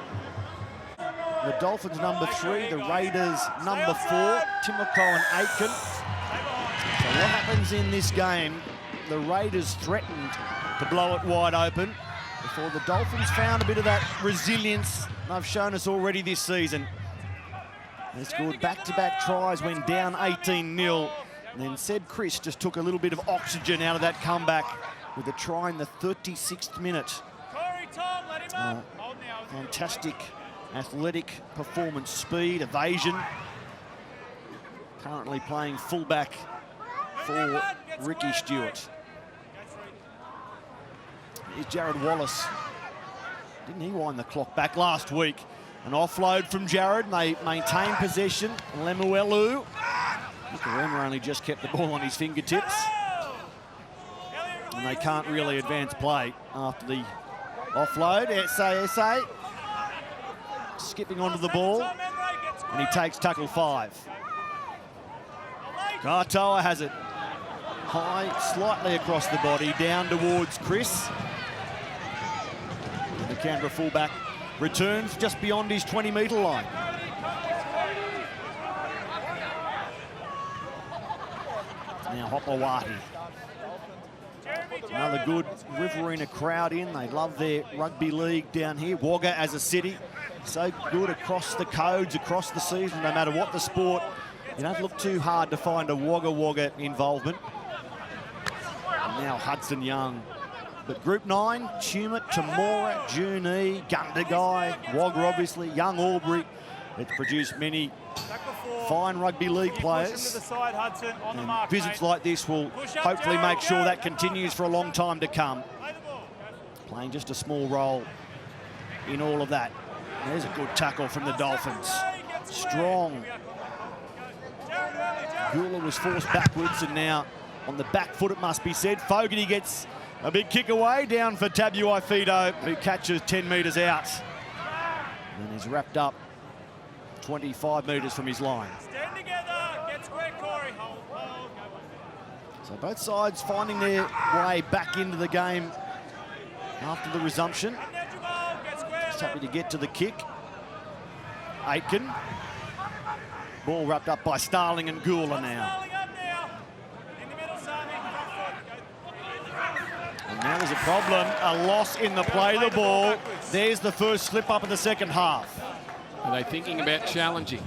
Speaker 1: The Dolphins number 3, the Raiders number 4, Timoko and Aitken. So what happens in this game? The Raiders threatened to blow it wide open before the Dolphins found a bit of that resilience they've shown us already this season. They scored back-to-back tries when down 18-0. And then Seb Chris just took a little bit of oxygen out of that comeback with a try in the 36th minute.
Speaker 4: Corey, Tom, let him up. Hold now.
Speaker 1: Fantastic athletic performance, speed, evasion. Currently playing fullback for Ricky Stewart. Here's Jared Wallace. Didn't he wind the clock back last week? An offload from Jared, and they maintain possession. Lemuelu. Nikorima only just kept the ball on his fingertips. And they can't really advance play after the offload. SA. Skipping onto the ball, and he takes tackle 5. Katoa has it. High, slightly across the body, down towards Chris. And the Canberra fullback returns just beyond his 20-metre line. Now Hopawati. Another good Riverina crowd in. They love their rugby league down here. Wagga as a city, so good across the codes, across the season, no matter what the sport. You don't look too hard to find a Wagga involvement. And now Hudson Young. But Group 9, Tumut, Tamora, Junee, Gundagai, Wagga obviously, Young Albury. It's produced many fine rugby league players. And visits like this will hopefully make sure that continues for a long time to come. Playing just a small role in all of that. There's a good tackle from the Dolphins. Strong. Gula was forced backwards, and now on the back foot, it must be said. Fogarty gets a big kick away, down for Tabuai Fido, who catches 10 metres out. And he's wrapped up 25 metres from his line.
Speaker 4: Stand together. Get square, Corey. Hold.
Speaker 1: So both sides finding their way back into the game after the resumption. Just happy to get to the kick. Aitken. Ball wrapped up by Starling and Gula now. And now there's a problem, a loss in the play the ball. There's the first slip up in the second half.
Speaker 2: Are they thinking about challenging?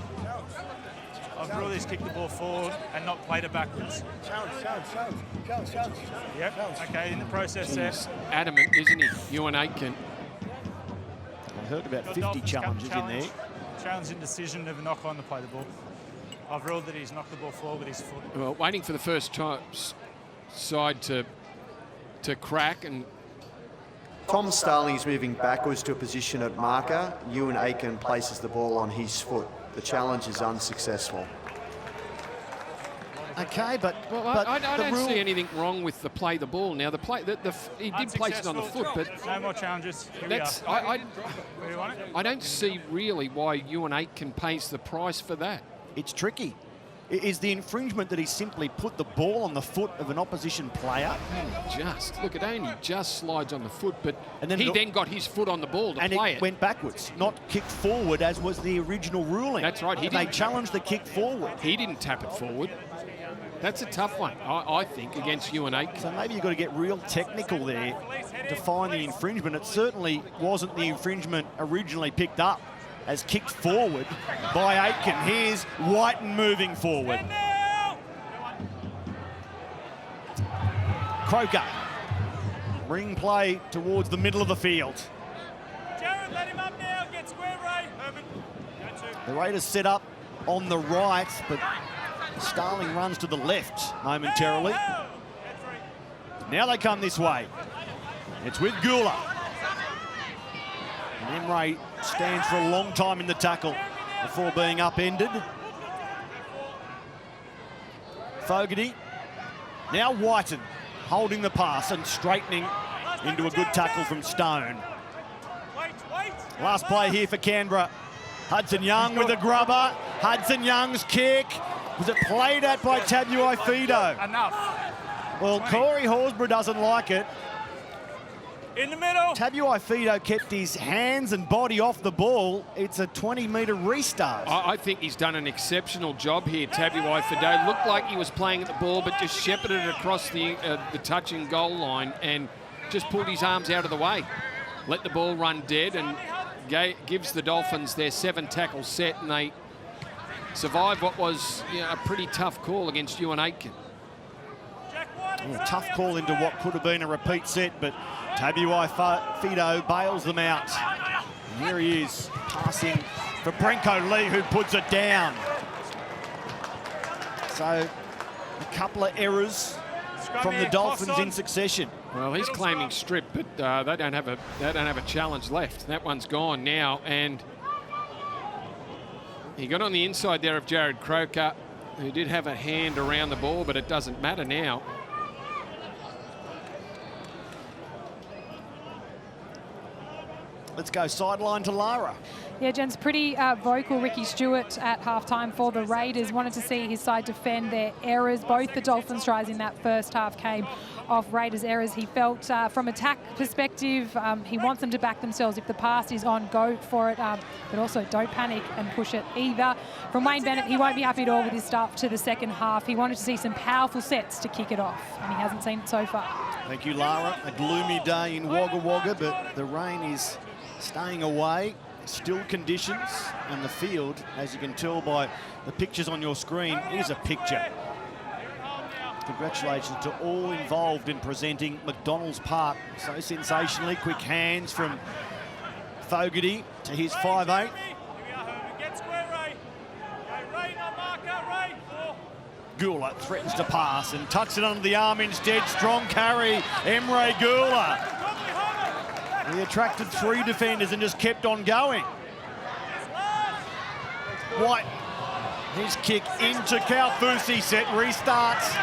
Speaker 4: I've really just kicked the ball forward and not played it backwards. Challenge. Yep, okay, in the process there.
Speaker 2: He's adamant, isn't he? Ewan Aitken.
Speaker 1: I heard about 50 challenges in there.
Speaker 4: Challenge and decision of a knock on to play the ball. I've ruled that he's knocked the ball forward with his foot.
Speaker 2: Well, waiting for the first side to crack, and
Speaker 5: Tom Starling is moving backwards to a position at marker. Ewan Aitken places the ball on his foot. The challenge is unsuccessful.
Speaker 1: Okay, but
Speaker 2: I don't
Speaker 1: rule...
Speaker 2: see anything wrong with the play the ball. Now, he did place it on the foot, but
Speaker 4: no more challenges. Here
Speaker 2: that's
Speaker 4: we are.
Speaker 2: I
Speaker 4: Where do you want it?
Speaker 2: I don't see really why Ewan Aitken pays the price for that.
Speaker 1: It's tricky. Is the infringement that he simply put the ball on the foot of an opposition player?
Speaker 2: Look, it only just slides on the foot, but
Speaker 1: And then
Speaker 2: he then got his foot on the ball to
Speaker 1: and
Speaker 2: play
Speaker 1: it
Speaker 2: it.
Speaker 1: went backwards, not kicked forward as was the original ruling.
Speaker 2: That's right.
Speaker 1: They challenged the kick forward.
Speaker 2: He didn't tap it forward. That's a tough one, I think, against Ewan Aitken.
Speaker 1: So maybe you've got to get real technical there to find the infringement. It certainly wasn't the infringement originally picked up as kicked forward by Aitken. Here's Whiten moving forward. Croker. Ring play towards the middle of the field.
Speaker 4: Jared, let him up now. Get square, Ray. Herman.
Speaker 1: The Raiders set up on the right, but Starling runs to the left momentarily. Now they come this way. It's with Gula. And Emre stands for a long time in the tackle before being upended. Fogarty. Now Whiten holding the pass and straightening into a good tackle from Stone. Last play here for Canberra. Hudson Young with a grubber. Hudson Young's kick. Was it played at by Tabuai-Fidow?
Speaker 4: Enough.
Speaker 1: Well, Corey Horsburgh doesn't like it.
Speaker 4: In the middle.
Speaker 1: Tabuai-Fidow kept his hands and body off the ball. It's a 20-metre restart.
Speaker 2: I think he's done an exceptional job here, Tabuai-Fidow. Looked like he was playing at the ball, but just shepherded it across the touch and goal line and just pulled his arms out of the way. Let the ball run dead and gives the Dolphins their 7-tackle set, and they survive what was a pretty tough call against Ewan Aitken.
Speaker 1: Yeah, tough call into what could have been a repeat set, but Tabuai-Fidow bails them out. And here he is, passing for Brenko Lee, who puts it down. So, a couple of errors from the Dolphins in succession.
Speaker 2: Well, he's claiming strip, but they don't have a challenge left. That one's gone now, and he got on the inside there of Jared Croker, who did have a hand around the ball, but it doesn't matter now.
Speaker 1: Let's go sideline to Lara.
Speaker 3: Yeah, Jen's pretty vocal. Ricky Stewart at halftime for the Raiders wanted to see his side defend their errors. Both the Dolphins tries in that first half came off Raiders errors. He felt from attack perspective, he wants them to back themselves. If the pass is on, go for it, but also don't panic and push it either. From Wayne Bennett, he won't be happy at all with his start to the second half. He wanted to see some powerful sets to kick it off, and he hasn't seen it so far.
Speaker 1: Thank you, Lara. A gloomy day in Wagga Wagga, but the rain is staying away. Still conditions, and the field, as you can tell by the pictures on your screen, is a picture. Congratulations to all involved in presenting McDonald's Park so sensationally. Quick hands from Fogarty to his 5'8". Gula threatens to pass and tucks it under the arm instead. Strong carry, Emre Gula. He attracted 3 defenders and just kept on going. White, his kick into Kaufusi, set restarts.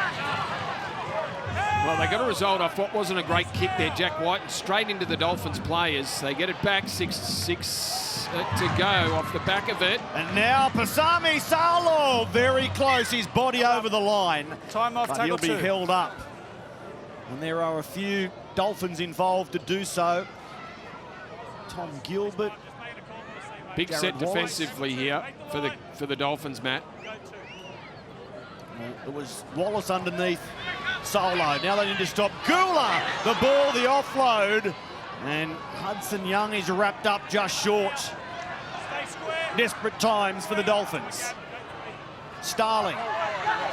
Speaker 2: Well, they got a result off what wasn't a great kick there. Jack White straight into the Dolphins players. They get it back, 6 to go off the back of it.
Speaker 1: And now Pasami Saulo, very close, his body over the line.
Speaker 4: Time off,
Speaker 1: but he'll
Speaker 4: tackle
Speaker 1: be
Speaker 4: 2.
Speaker 1: held up. And there are a few Dolphins involved to do so. Tom Gilbert.
Speaker 2: Big
Speaker 1: Jared
Speaker 2: set
Speaker 1: Wallace.
Speaker 2: defensively here for the Dolphins, Matt.
Speaker 1: It was Wallace underneath Solo. Now they need to stop Gula. The ball, the offload. And Hudson Young is wrapped up just short. Desperate times for the Dolphins. Starling.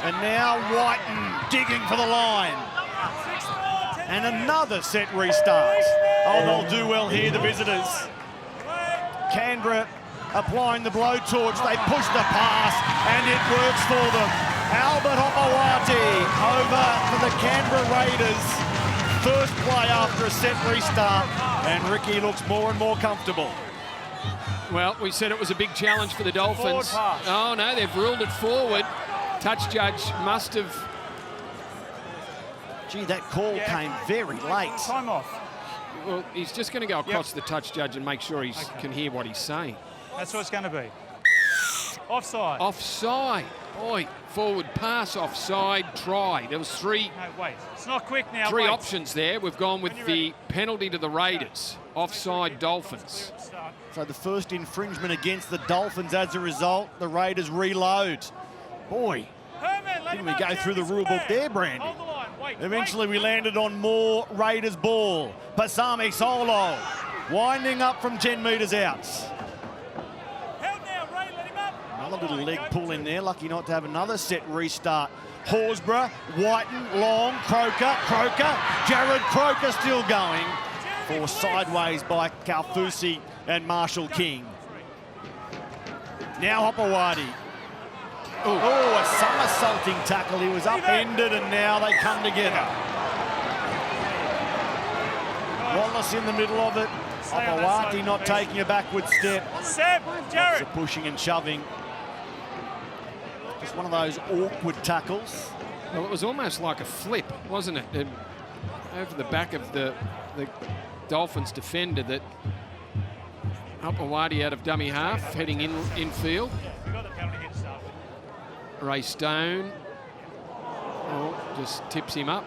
Speaker 1: And now Whiten digging for the line. And another set restart. Oh, they'll do well here, the visitors. Canberra applying the blowtorch. They push the pass, and it works for them. Albert Hopewati over for the Canberra Raiders. First play after a set restart, and Ricky looks more and more comfortable.
Speaker 2: Well, we said it was a big challenge for the Dolphins.
Speaker 4: Forward pass.
Speaker 2: Oh, no, they've ruled it forward. Touch judge must have...
Speaker 1: Gee, that call came very late.
Speaker 4: Time off.
Speaker 2: Well, he's just going to go across the touch judge and make sure he can hear what he's saying.
Speaker 4: That's what it's going to be. Offside.
Speaker 2: Offside. Boy, forward pass, offside, try. There was three
Speaker 4: No, wait. It's not quick now.
Speaker 2: Three
Speaker 4: wait.
Speaker 2: options there. We've gone with the penalty to the Raiders. Offside Dolphins.
Speaker 1: So the first infringement against the Dolphins as a result. The Raiders reload. Boy, didn't we go through the rule book there, Brandy?
Speaker 4: Hold the line. Wait,
Speaker 1: Eventually we landed on more Raiders ball. Pasami Solo winding up from 10 metres out.
Speaker 4: Held now, Ray, let him up.
Speaker 1: Another little leg pull in there. Lucky not to have another set restart. Horsburgh, Whiten, Long, Croker. Jared Croker still going. Forced sideways by Kaufusi and Marshall King. Now Hopewadi. Oh, a somersaulting tackle. He was upended, and now they come together. Wallace in the middle of it. Hopewadi not taking a backward step.
Speaker 4: Seb, Jared.
Speaker 1: Lots of pushing and shoving. Just one of those awkward tackles.
Speaker 2: Well, it was almost like a flip, wasn't it? Over the back of the Dolphins defender that Hopewadi out of dummy half, heading infield. Ray Stone just tips him up.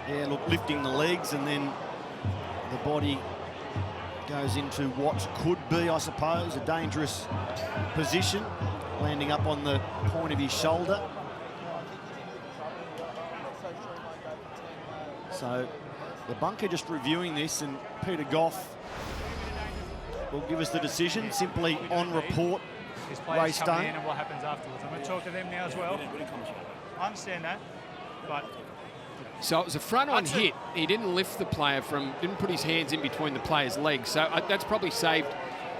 Speaker 1: Yeah, look, lifting the legs, and then the body goes into what could be, I suppose, a dangerous position, landing up on the point of his shoulder. So the bunker just reviewing this, and Peter Goff will give us the decision simply on report.
Speaker 4: His
Speaker 1: Ray
Speaker 4: players
Speaker 1: Stone.
Speaker 4: coming in and what happens afterwards. I'm going to talk to them now as well. I understand that, but
Speaker 2: So it was a front-on hit. He didn't lift the player didn't put his hands in between the player's legs. So that's probably saved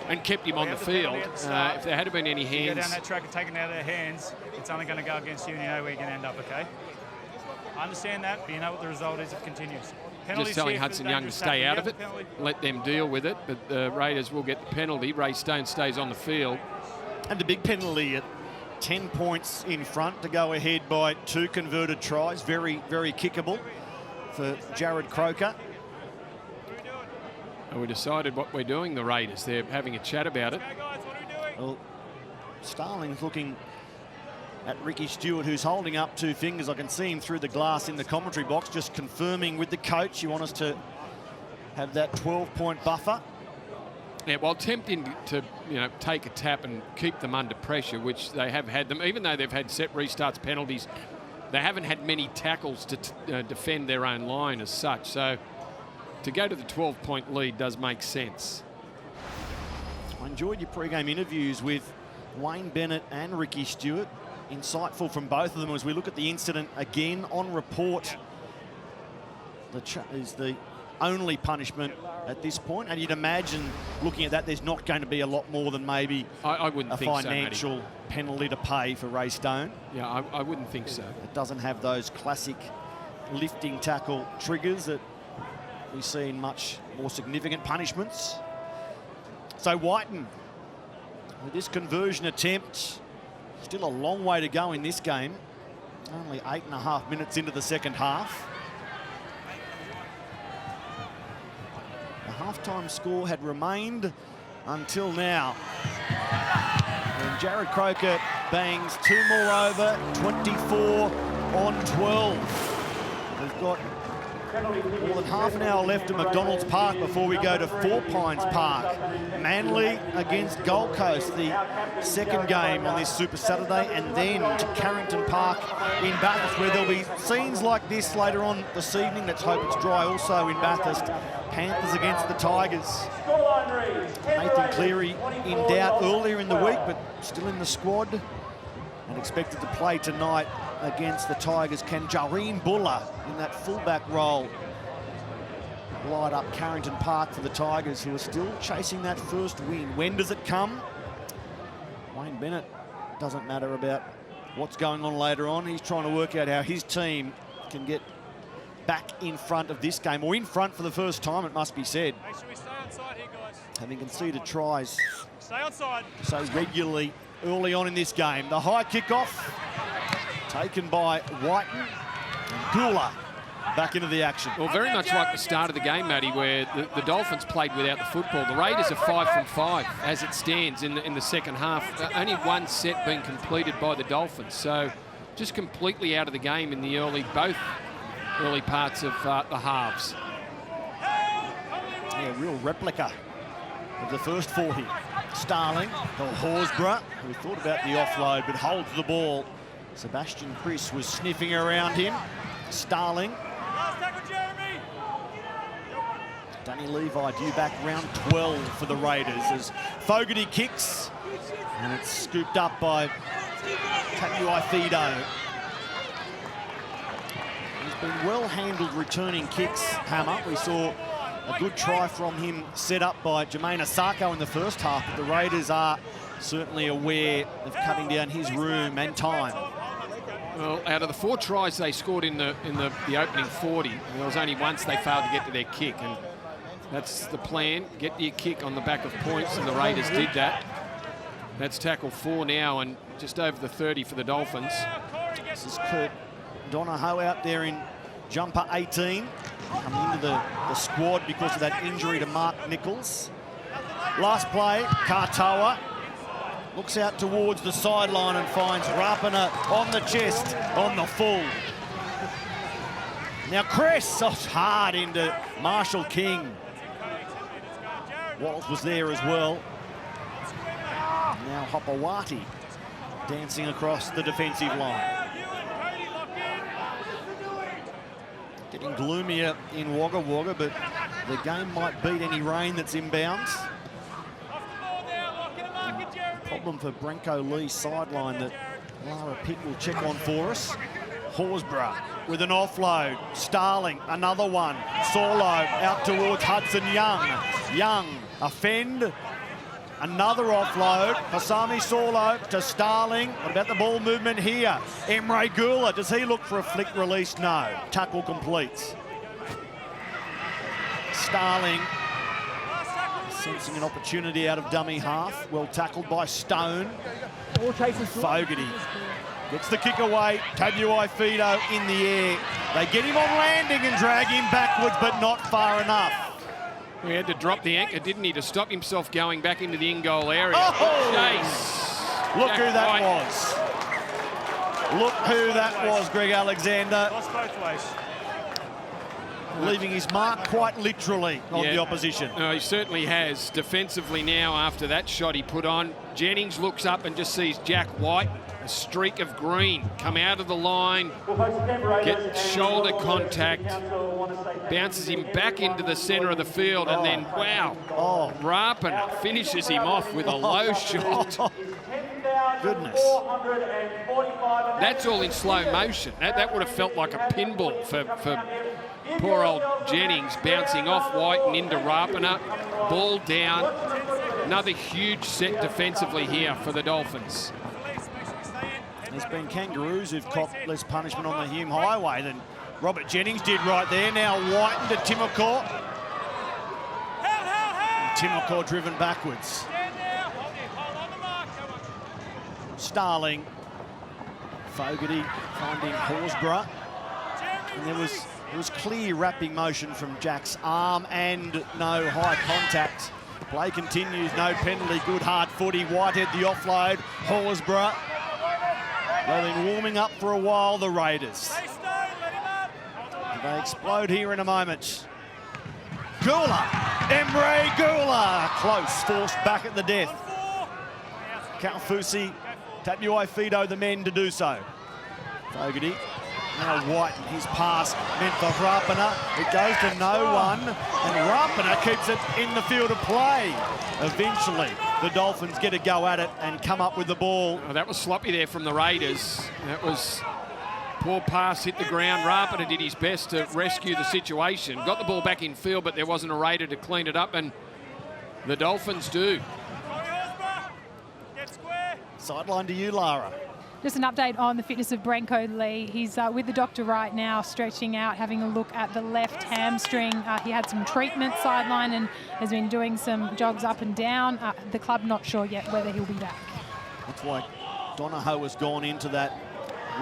Speaker 2: and kept him on the field. If there had been any
Speaker 4: you go down
Speaker 2: hands.
Speaker 4: that track and take it out of their hands, it's only going to go against you, and you know where you're going to end up, okay? I understand that, but you know what the result is if it continues. Penalties
Speaker 2: Just telling
Speaker 4: here for
Speaker 2: Hudson
Speaker 4: the
Speaker 2: Young to
Speaker 4: dangerous
Speaker 2: stay
Speaker 4: tackle.
Speaker 2: out of it,
Speaker 4: Penalty.
Speaker 2: let them deal with it, but the Raiders will get the penalty. Ray Stone stays on the field.
Speaker 1: And the big penalty at 10 points in front to go ahead by 2 converted tries. Very, very kickable for Jared Croker.
Speaker 2: And we decided what we're doing, the Raiders. They're having a chat about it.
Speaker 4: Okay, guys, what are we doing?
Speaker 1: Well, Starling's looking at Ricky Stewart, who's holding up 2 fingers. I can see him through the glass in the commentary box, just confirming with the coach. You want us to have that 12-point buffer.
Speaker 2: Yeah, while tempting to take a tap and keep them under pressure, which they have had them, even though they've had set restarts, penalties, they haven't had many tackles to defend their own line as such. So to go to the 12-point lead does make sense.
Speaker 1: I enjoyed your pre-game interviews with Wayne Bennett and Ricky Stewart. Insightful from both of them as we look at the incident again on report. Is the only punishment at this point, and you'd imagine looking at that there's not going to be a lot more than maybe
Speaker 2: I wouldn't
Speaker 1: a
Speaker 2: think so,
Speaker 1: financial
Speaker 2: Matty.
Speaker 1: penalty to pay for Ray Stone.
Speaker 2: Yeah, I wouldn't think so.
Speaker 1: It doesn't have those classic lifting tackle triggers that we see in much more significant punishments. So Whiten, with this conversion attempt, still a long way to go in this game. Only 8.5 minutes into the second half. The halftime score had remained until now. And Jared Croker bangs 2 more over, 24 on 12. We've got more than half an hour left at McDonald's Park before we go to Four Pines Park. Manly against Gold Coast, the second game on this Super Saturday, and then to Carrington Park in Bathurst, where there'll be scenes like this later on this evening. Let's hope it's dry also in Bathurst. Panthers against the Tigers. Nathan Cleary in doubt earlier in the week, but still in the squad and expected to play tonight against the Tigers. Can Jareen Buller in that fullback role light up Carrington Park for the Tigers, who are still chasing that first win? When does it come? Wayne Bennett doesn't matter about what's going on later on. He's trying to work out how his team can get back in front of this game, or in front for the first time, it must be said.
Speaker 4: Hey, should we stay on side here, guys?
Speaker 1: Having conceded tries
Speaker 4: Stay on side.
Speaker 1: so regularly early on in this game. The high kickoff taken by Whiten, and Gula back into the action.
Speaker 2: Well, very much like the start of the game, Matty, where the Dolphins played without the football. The Raiders are 5 from 5 as it stands in the second half. Only one set being completed by the Dolphins, so just completely out of the game in the both early parts of the halves.
Speaker 1: Yeah, real replica of the first 40. Starling, or Horsburgh, who thought about the offload but holds the ball. Sebastian Chris was sniffing around him. Starling. Danny Levi due back round 12 for the Raiders as Fogarty kicks, and it's scooped up by Tapuai Fido. He's been well handled returning kicks, Hammer. We saw a good try from him set up by Jermaine Asako in the first half, but the Raiders are certainly aware of cutting down his room and time.
Speaker 2: Well, out of the 4 tries they scored in the opening 40, there was only once they failed to get to their kick, and that's the plan. Get your kick on the back of points, and the Raiders did that. That's tackle 4 now, and just over the 30 for the Dolphins.
Speaker 1: This is Kurt Donahoe out there in jumper 18, coming into the squad because of that injury to Mark Nichols. Last play, Katoa looks out towards the sideline and finds Rapana on the chest, on the full. Now Cress hard into Marshall King. Wallace was there as well. Now Hopawati dancing across the defensive line. Getting gloomier in Wagga Wagga, but the game might beat any rain that's inbounds. Problem for Branko Lee's sideline that Lara Pitt will check on for us. Horsburgh with an offload. Starling, another one. Solo out towards Hudson Young. Young, a fend. Another offload. Pasami Solo to Starling. What about the ball movement here? Emre Gula, does he look for a flick release? No. Tackle completes. Starling sensing an opportunity out of dummy half. Well tackled by Stone. Fogarty gets the kick away. Tabuai Fido in the air. They get him on landing and drag him backwards, but not far enough.
Speaker 2: He had to drop the anchor, didn't he, to stop himself going back into the in-goal area.
Speaker 1: Oh!
Speaker 2: Chase.
Speaker 1: Look
Speaker 2: Jack
Speaker 1: who that
Speaker 2: White.
Speaker 1: was. Look who that was, Greg Alexander.
Speaker 4: Lost both ways.
Speaker 1: Leaving his mark quite literally on the opposition.
Speaker 2: No, he certainly has. Defensively now, after that shot he put on, Jennings looks up and just sees Jack White, a streak of green, come out of the line, get shoulder contact, bounces him back into the centre of the field, and then, wow, Rapana finishes him off with a low shot.
Speaker 1: Goodness.
Speaker 2: That's all in slow motion. That would have felt like a pinball for poor old Jennings, bouncing off White and into Rapana. Ball down. Another huge set defensively here for the Dolphins.
Speaker 1: There's been Kangaroos who've copped less punishment on the Hume Highway than Robert Jennings did right there. Now White into Timokor. Timokor driven backwards. Starling Fogarty finding Horsburgh. And there was clear wrapping motion from Jack's arm and no high contact. Play continues, no penalty, good hard footy. Whitehead the offload, Horsburgh. They've been warming up for a while, the Raiders. They explode here in a moment. Gula, Emre Gula, close, forced back at the death. Kaufusi, Tabuai-Fidow the men to do so. Fogarty, now White, his pass meant for Rapana. It goes to no one, and Rapana keeps it in the field of play. Eventually, the Dolphins get a go at it and come up with the ball.
Speaker 2: Oh, that was sloppy there from the Raiders. That was poor pass, hit the ground. Rapana did his best to rescue the situation. Got the ball back in field, but there wasn't a Raider to clean it up, and the Dolphins do.
Speaker 1: Sideline to you, Lara.
Speaker 3: Just an update on the fitness of Branko Lee. He's with the doctor right now, stretching out, having a look at the left hamstring. He had some treatment sideline and has been doing some jogs up and down. The club not sure yet whether he'll be back.
Speaker 1: Looks like Donahoe has gone into that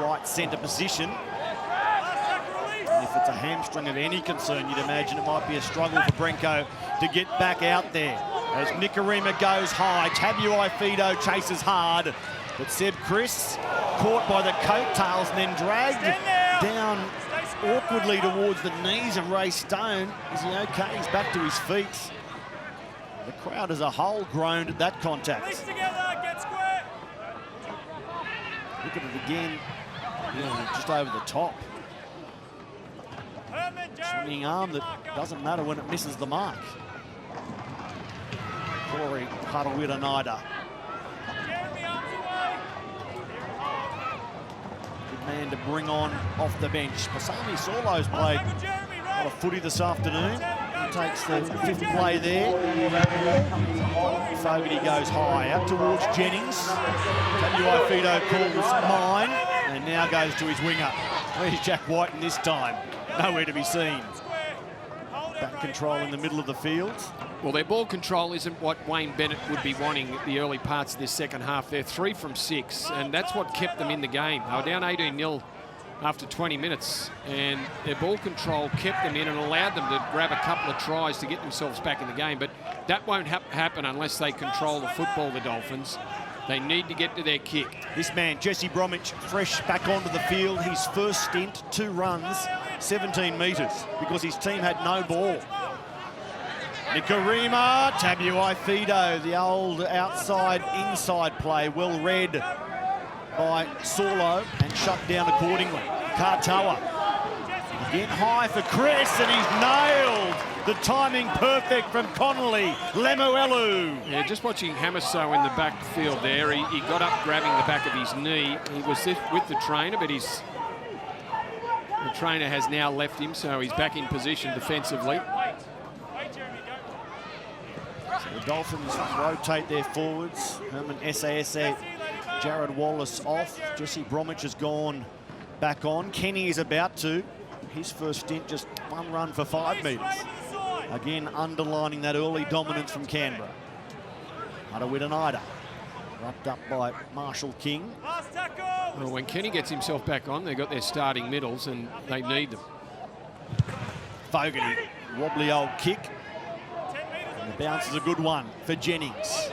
Speaker 1: right centre position. And if it's a hamstring of any concern, you'd imagine it might be a struggle for Branko to get back out there. As Nikorima goes high, Tabuai-Fidow chases hard. But Seb Chris caught by the coattails and then dragged down awkwardly towards the knees of Ray Stone. Is he okay? He's back to his feet. The crowd as a whole groaned at that contact. Look at it again. Yeah, just over the top. Swinging arm that doesn't matter when it misses the mark. Corey Harawira-Naida. Good man to bring on off the bench. Pasami Solo's played a lot of footy this afternoon. He takes the fifth play there. Fogarty goes high, out towards Jennings. Tabuai-Fidow calls mine, and now goes to his winger. Where's Jack Whiten this time? Nowhere to be seen. Back control in the middle of the field.
Speaker 2: Well, their ball control isn't what Wayne Bennett would be wanting at the early parts of this second half. They're 3 from 6, and that's what kept them in the game. They were down 18-0 after 20 minutes, and their ball control kept them in and allowed them to grab a couple of tries to get themselves back in the game. But that won't happen unless they control the football, the Dolphins. They need to get to their kick.
Speaker 1: This man, Jesse Bromwich, fresh back onto the field. His first stint, 2 runs, 17 metres, because his team had no ball. Nikorima, Tabuai-Fidow, the old outside-inside play, well read by Solo and shut down accordingly. Katoa, again high for Chris, and he's nailed. The timing perfect from Connolly. Lemuelu.
Speaker 2: Yeah, just watching Hamiso in the backfield there. He got up grabbing the back of his knee. He was with the trainer, but the trainer has now left him, so he's back in position defensively.
Speaker 1: So the Dolphins rotate their forwards. Herman Ese, Jared Wallace off. Jesse Bromwich has gone back on. Kenny is about to. His first stint, just 1 run for 5 metres. Again, underlining that early dominance from Canberra. Harawira-Naida, wrapped up by Marshall King.
Speaker 2: Well, when Kenny gets himself back on, they've got their starting middles and they need them.
Speaker 1: Fogarty, wobbly old kick. And the bounce is a good one for Jennings.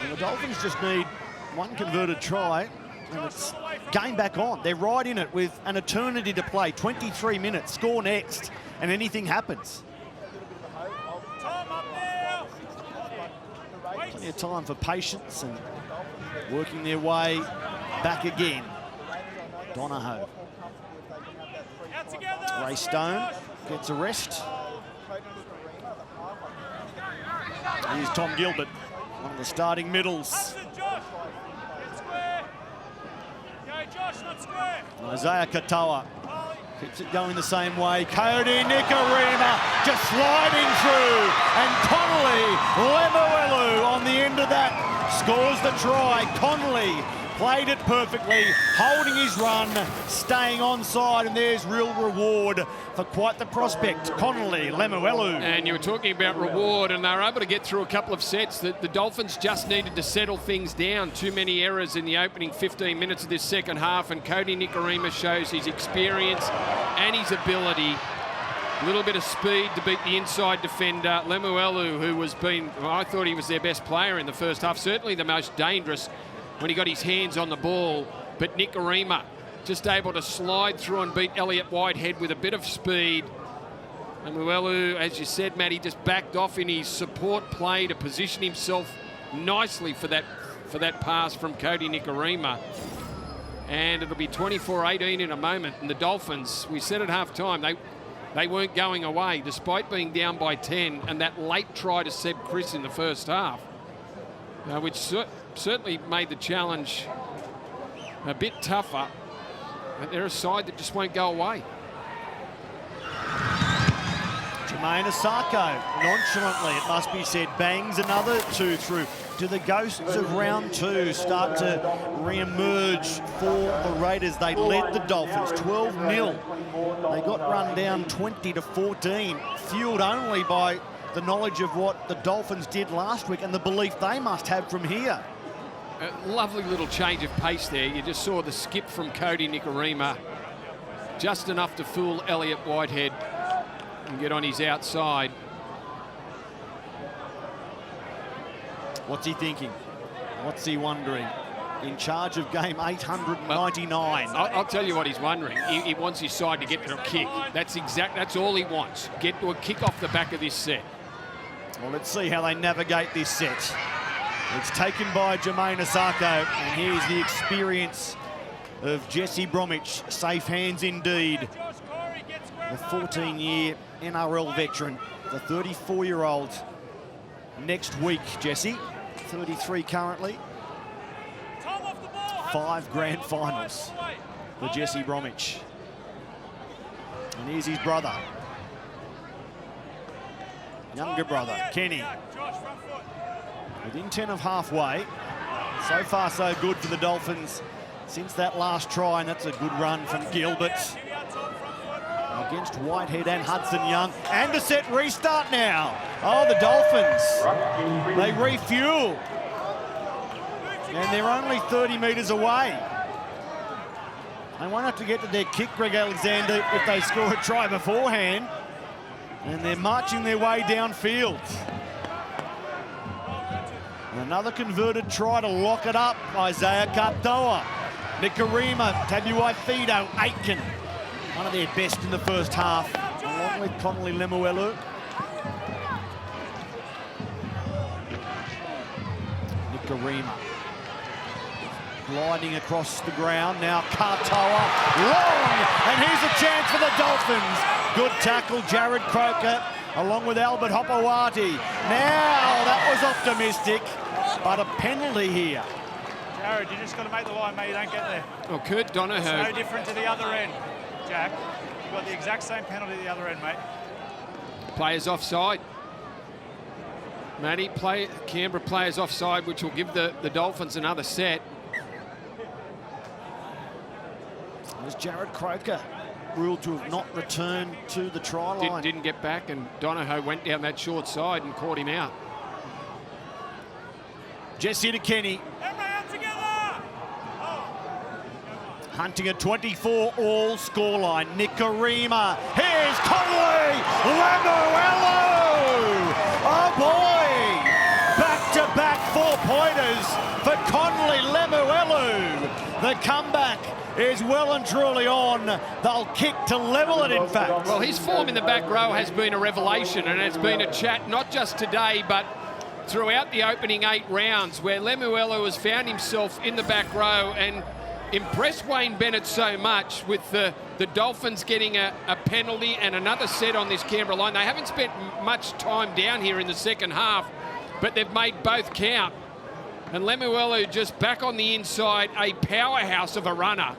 Speaker 1: And the Dolphins just need 1 converted try, and it's game back on. They're right in it with an eternity to play. 23 minutes, score next, and anything happens. Plenty of time for patience and working their way back again. Donahoe. Ray Stone gets a rest. Here's Tom Gilbert, one of the starting middles. Isaiah Katoa keeps it going the same way. Coyote Nikorima just sliding through, and Connolly Lemuelu on the end of that scores the try. Connolly played it perfectly, holding his run, staying onside, and there's real reward for quite the prospect, Connolly Lemuelu.
Speaker 2: And you were talking about reward, and they were able to get through a couple of sets. The Dolphins just needed to settle things down. Too many errors in the opening 15 minutes of this second half, and Cody Nikorima shows his experience and his ability. A little bit of speed to beat the inside defender, Lemuelu, who I thought he was their best player in the first half, certainly the most dangerous when he got his hands on the ball. But Nikorima just able to slide through and beat Elliott Whitehead with a bit of speed. Lemuelu, as you said, Matty, just backed off in his support play to position himself nicely for that pass from Cody Nikorima. And it'll be 24-18 in a moment. And the Dolphins, we said at half-time, they weren't going away, despite being down by 10, and that late try to Seb Chris in the first half, which certainly made the challenge a bit tougher. But they're a side that just won't go away.
Speaker 1: Jermaine Asako, nonchalantly, it must be said, bangs another 2 through. Do the ghosts of round 2 start to re-emerge for the Raiders? They led the Dolphins 12-0. They got run down 20-14, fueled only by the knowledge of what the Dolphins did last week and the belief they must have from here.
Speaker 2: A lovely little change of pace there. You just saw the skip from Cody Nikorima, just enough to fool Elliott Whitehead and get on his outside.
Speaker 1: What's he thinking? What's he wondering? In charge of game 899.
Speaker 2: I'll tell you what he's wondering. He wants his side to get to a kick. That's all he wants. Get to a kick off the back of this set.
Speaker 1: Well, let's see how they navigate this set. It's taken by Jermaine Asako, and here's the experience of Jesse Bromwich. Safe hands indeed. The 14-year NRL veteran, the 34-year-old. Next week, Jesse, 33 currently. 5 grand finals for Jesse Bromwich. And here's his brother. Younger brother, Kenny. Within 10 of halfway. So far, so good for the Dolphins since that last try, and that's a good run from Gilbert. Against Whitehead and Hudson Young. And a set restart now. Oh, the Dolphins. They refuel. And they're only 30 metres away. They won't have to get to their kick, Greg Alexander, if they score a try beforehand. And they're marching their way downfield. Another converted try to lock it up. Isaiah Kaptoa, Nikorima, Tabuai Fido, Aitken. One of their best in the first half, along with Connolly Lemuelu. Nikorima gliding across the ground. Now Kaptoa, long, and here's a chance for the Dolphins. Good tackle, Jared Croker, along with Albert Hopewati. Now, that was optimistic, but a penalty here.
Speaker 4: Jared, you just got to make the line, mate. You don't get there.
Speaker 2: Well, Kurt Donohoe.
Speaker 4: It's no different to the other end, Jack. You've got the exact same penalty at the other end, mate.
Speaker 2: Players offside. Matty, Canberra players offside, which will give the Dolphins another set.
Speaker 1: There's Jared Croker, ruled to have not returned to the try line.
Speaker 2: Didn't get back, and Donohoe went down that short side and caught him out.
Speaker 1: Jesse to Kenny. Hunting a 24-all scoreline. Nikorima. Here's Connolly Lemuelu. Oh boy! Back-to-back 4-pointers for Connolly Lemuelu. The comeback is well and truly on. They'll kick to level it, in fact.
Speaker 2: Well, his form in the back row has been a revelation, and it's been a chat not just today, but throughout the opening 8 rounds, where Lemuelu has found himself in the back row and impressed Wayne Bennett so much with the Dolphins getting a penalty and another set on this Canberra line. They haven't spent much time down here in the second half, but they've made both count. And Lemuelu just back on the inside, a powerhouse of a runner.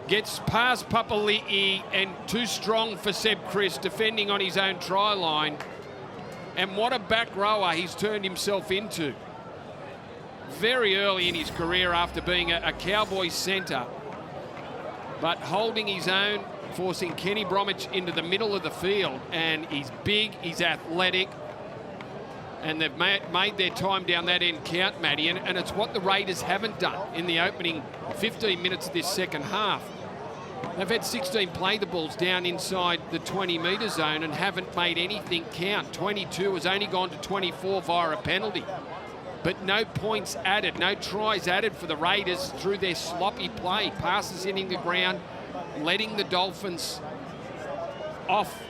Speaker 2: Gets past Papali'i and too strong for Seb Chris, defending on his own try line. And what a back rower he's turned himself into. very early in his career after being a Cowboys centre, but holding his own, forcing Kenny Bromwich into the middle of the field. And he's big, he's athletic, and they've made their time down that end count, Matty, and it's what the Raiders haven't done in the opening 15 minutes of this second half. They've had 16 play the balls down inside the 20-metre zone and haven't made anything count. 22 has only gone to 24 via a penalty. But no points added, no tries added for the Raiders through their sloppy play. Passes hitting the ground, letting the Dolphins off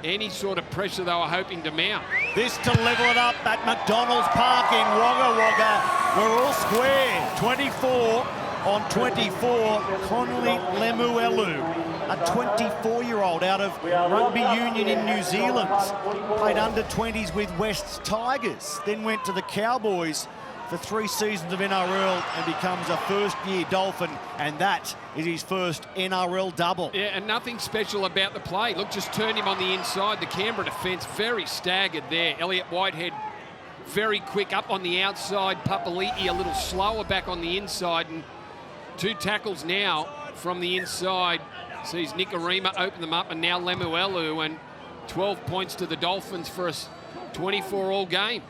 Speaker 2: any sort of pressure they were hoping to mount.
Speaker 1: This to level it up at McDonald's Park in Wagga Wagga. We're all square. 24 on 24. Connolly Lemuelu, a 24-year-old out of Rugby Union in New Zealand. Played under 20s with West Tigers, then went to the Cowboys for 3 seasons of NRL and becomes a first-year Dolphin, and that is his first NRL double.
Speaker 2: Yeah, and nothing special about the play. Look, just turned him on the inside. The Canberra defence very staggered there. Elliott Whitehead very quick up on the outside. Papali'i a little slower back on the inside, and 2 tackles now from the inside. Sees Nikorima open them up, and now Lemuelu, and 12 points to the Dolphins for a 24-all game.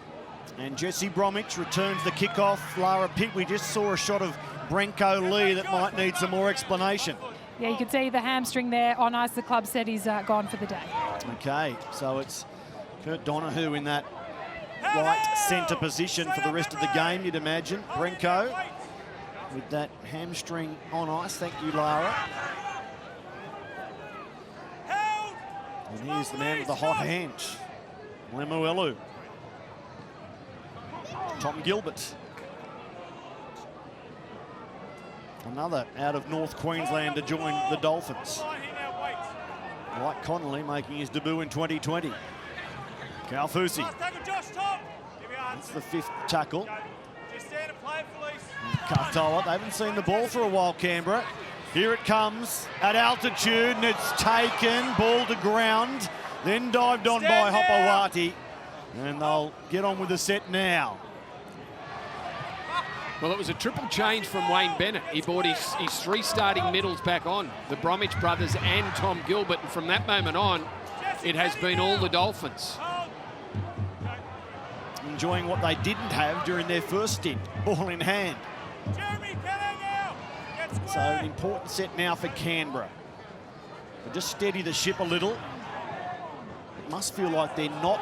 Speaker 1: And Jesse Bromwich returns the kickoff. Lara Pitt, we just saw a shot of Brenko Lee that might need some more explanation.
Speaker 3: Yeah, you can see the hamstring there on ice. The club said he's gone for the day.
Speaker 1: Okay, so it's Kurt Donahue in that right centre position for the rest of the game, you'd imagine. Brenko with that hamstring on ice. Thank you, Lara. And here's the man with the hot hand, Lemuelu. Tom Gilbert. Another out of North Queensland to join the Dolphins. White Connolly making his debut in 2020. Kaufusi. That's the 5th tackle. Katoa, they haven't seen the ball for a while, Canberra. Here it comes at altitude, and it's taken, ball to ground, then dived on by Hopewati. And they'll get on with the set now.
Speaker 2: Well, it was a triple change from Wayne Bennett. He brought his 3 starting middles back on, the Bromwich brothers and Tom Gilbert, and from that moment on, it has been all the Dolphins.
Speaker 1: Enjoying what they didn't have during their first stint, ball in hand. So an important set now for Canberra. But just steady the ship a little. It must feel like they're not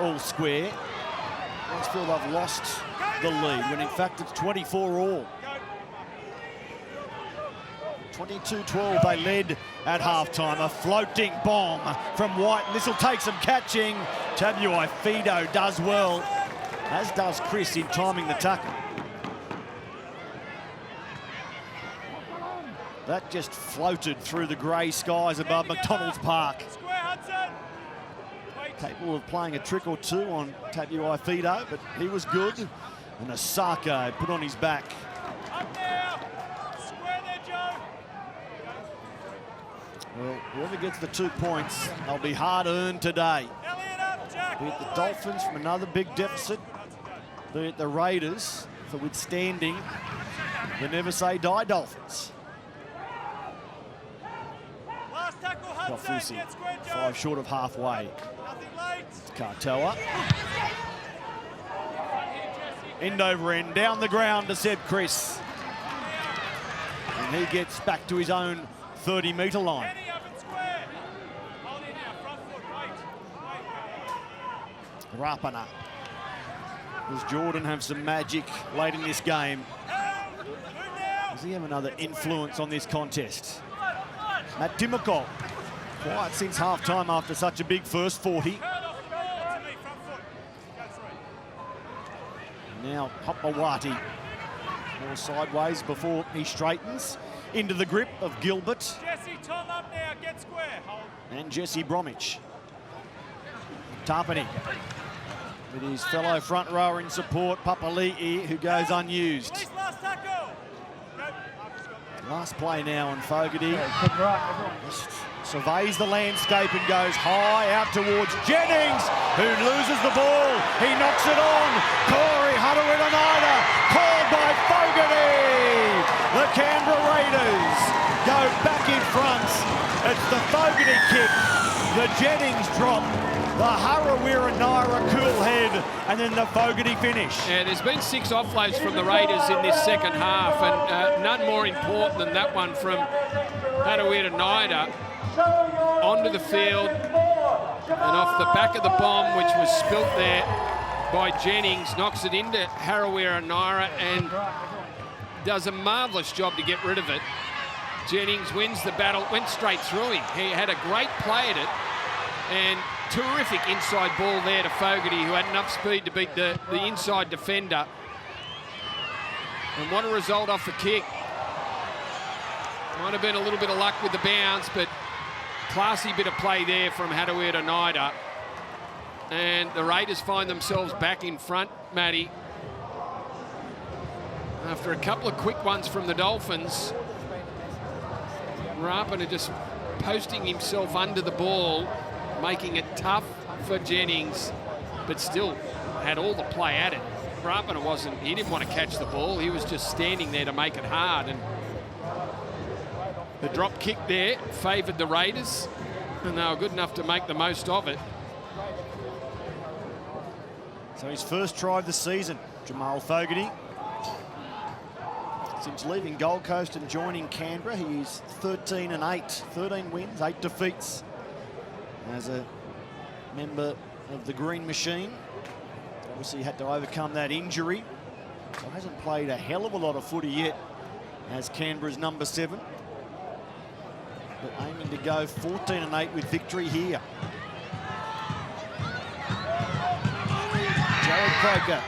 Speaker 1: all square. It must feel they've lost the lead, when in fact it's 24 all. 22-12 they led at halftime. A floating bomb from White, and this will take some catching. Tabuai Fido does well, as does Chris in timing the tackle. That just floated through the grey skies above McDonald's Park. Capable of playing a trick or two on Tabuai Fido, but he was good. And Asako put on his back. Well, whoever gets the 2 points, they'll be hard earned today. Be it the Dolphins from another big deficit, be it the Raiders for withstanding the never say die Dolphins. Kaufusi, 5 short of halfway. Katoa. End over end, down the ground to Seb Chris. And he gets back to his own 30-metre line. Rapana. Does Jordan have some magic late in this game? Does he have another influence on this contest? Matt Timokol, quiet since half-time after such a big first 40. Now Hopewati, more sideways before he straightens. Into the grip of Gilbert.
Speaker 6: Jesse, Tom up now, get square. Hold.
Speaker 1: And Jesse Bromwich. Tarpany with his fellow front rower in support, Papali'i, who goes unused. Last play now on Fogarty. Just surveys the landscape and goes high out towards Jennings, who loses the ball. He knocks it on. Corey Harawira-Naida, called by Fogarty. The Canberra Raiders go back in front. It's the Fogarty kick, the Jennings drop, the Harawira-Naida cool head, and then the Fogarty finish.
Speaker 2: Yeah, there's been 6 offloads from the Raiders in this second half, and none more important than that one from Harawira-Naida onto the field and off the back of the bomb, which was spilt there by Jennings, knocks it into Harawira-Naida and does a marvellous job to get rid of it. Jennings wins the battle, went straight through him. He had a great play at it, and terrific inside ball there to Fogarty, who had enough speed to beat the inside defender. And what a result off the kick. Might have been a little bit of luck with the bounce, but classy bit of play there from Harawira-Naida. And the Raiders find themselves back in front, Matty. After a couple of quick ones from the Dolphins, Rapana just posting himself under the ball, making it tough for Jennings, but still had all the play at it. Rapana he didn't want to catch the ball. He was just standing there to make it hard. And the drop kick there favoured the Raiders, and they were good enough to make the most of it.
Speaker 1: So his first try of the season, Jamal Fogarty. Since leaving Gold Coast and joining Canberra, he is 13-8, 13 wins, 8 defeats as a member of the Green Machine. Obviously he had to overcome that injury, so hasn't played a hell of a lot of footy yet as Canberra's number 7. But aiming to go 14-8 with victory here. Jared Croker